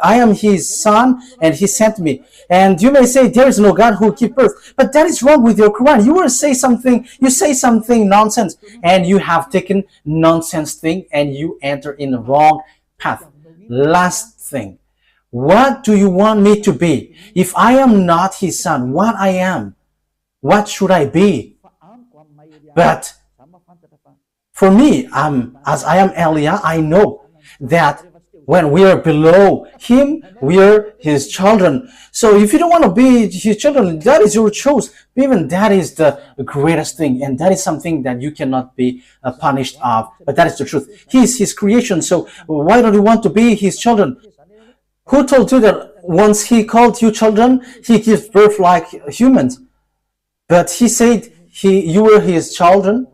I am his son, and he sent me. And you may say there is no God who gives birth, but that is wrong with your Quran. You say something nonsense, and you have taken nonsense thing, and you enter in the wrong path. Last thing, what do you want me to be? If I am not his son, what I am? What should I be? But for me, as I am Eliah, I know that when we are below him, we are his children. So if you don't want to be his children, that is your choice. Even that is the greatest thing, and that is something that you cannot be punished of. But that is the truth. He is his creation, so why don't you want to be his children? Who told you that once he called you children, he gives birth like humans? But he said you were his children.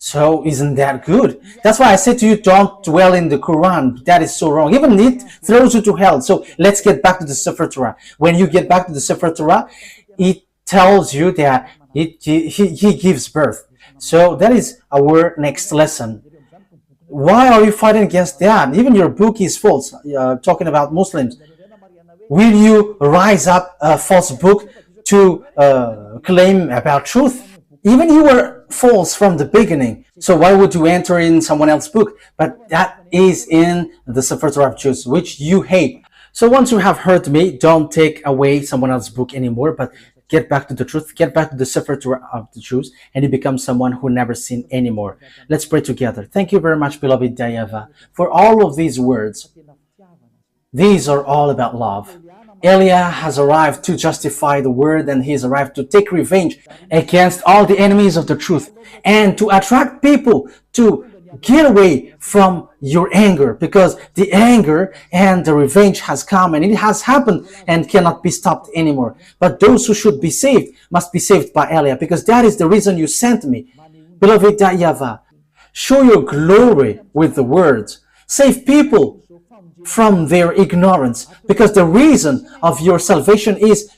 So isn't that good? That's why I said to you, don't dwell in the Quran. That is so wrong. Even it throws you to hell. So let's get back to the Sefer Torah. When you get back to the Sefer Torah, it tells you that he gives birth. So that is our next lesson. Why are you fighting against that? Even your book is false, talking about Muslims. Will you rise up a false book to claim about truth? Even you were false from the beginning. So why would you enter in someone else's book? But that is in the Sefer Torah of Jews, which you hate. So once you have heard me, don't take away someone else's book anymore, but get back to the truth, get back to the Sefer Torah of the Jews, and you become someone who never sinned anymore. Let's pray together. Thank you very much, beloved YAHVAH, for all of these words. These are all about love. Eliah has arrived to justify the word, and he has arrived to take revenge against all the enemies of the truth and to attract people to get away from your anger, because the anger and the revenge has come and it has happened and cannot be stopped anymore. But those who should be saved must be saved by Eliah, because that is the reason you sent me. Beloved YAHVAH, show your glory with the words. Save people from their ignorance, because the reason of your salvation is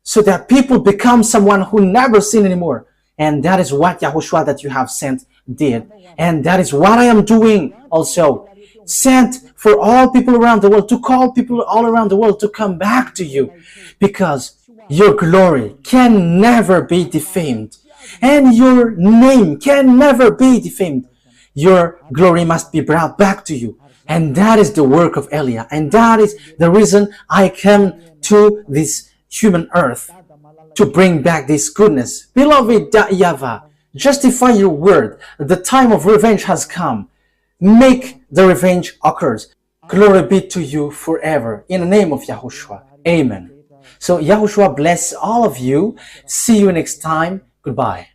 so that people become someone who never sin anymore. And that is what YAHOSHUAH that you have sent did. And that is what I am doing also. Sent for all people around the world, to call people all around the world to come back to you, because your glory can never be defamed and your name can never be defamed. Your glory must be brought back to you. And that is the work of Eliah. And that is the reason I came to this human earth, to bring back this goodness. Beloved YAHVAH, justify your word. The time of revenge has come. Make the revenge occurs. Glory be to you forever. In the name of YAHOSHUAH. Amen. So YAHOSHUAH bless all of you. See you next time. Goodbye.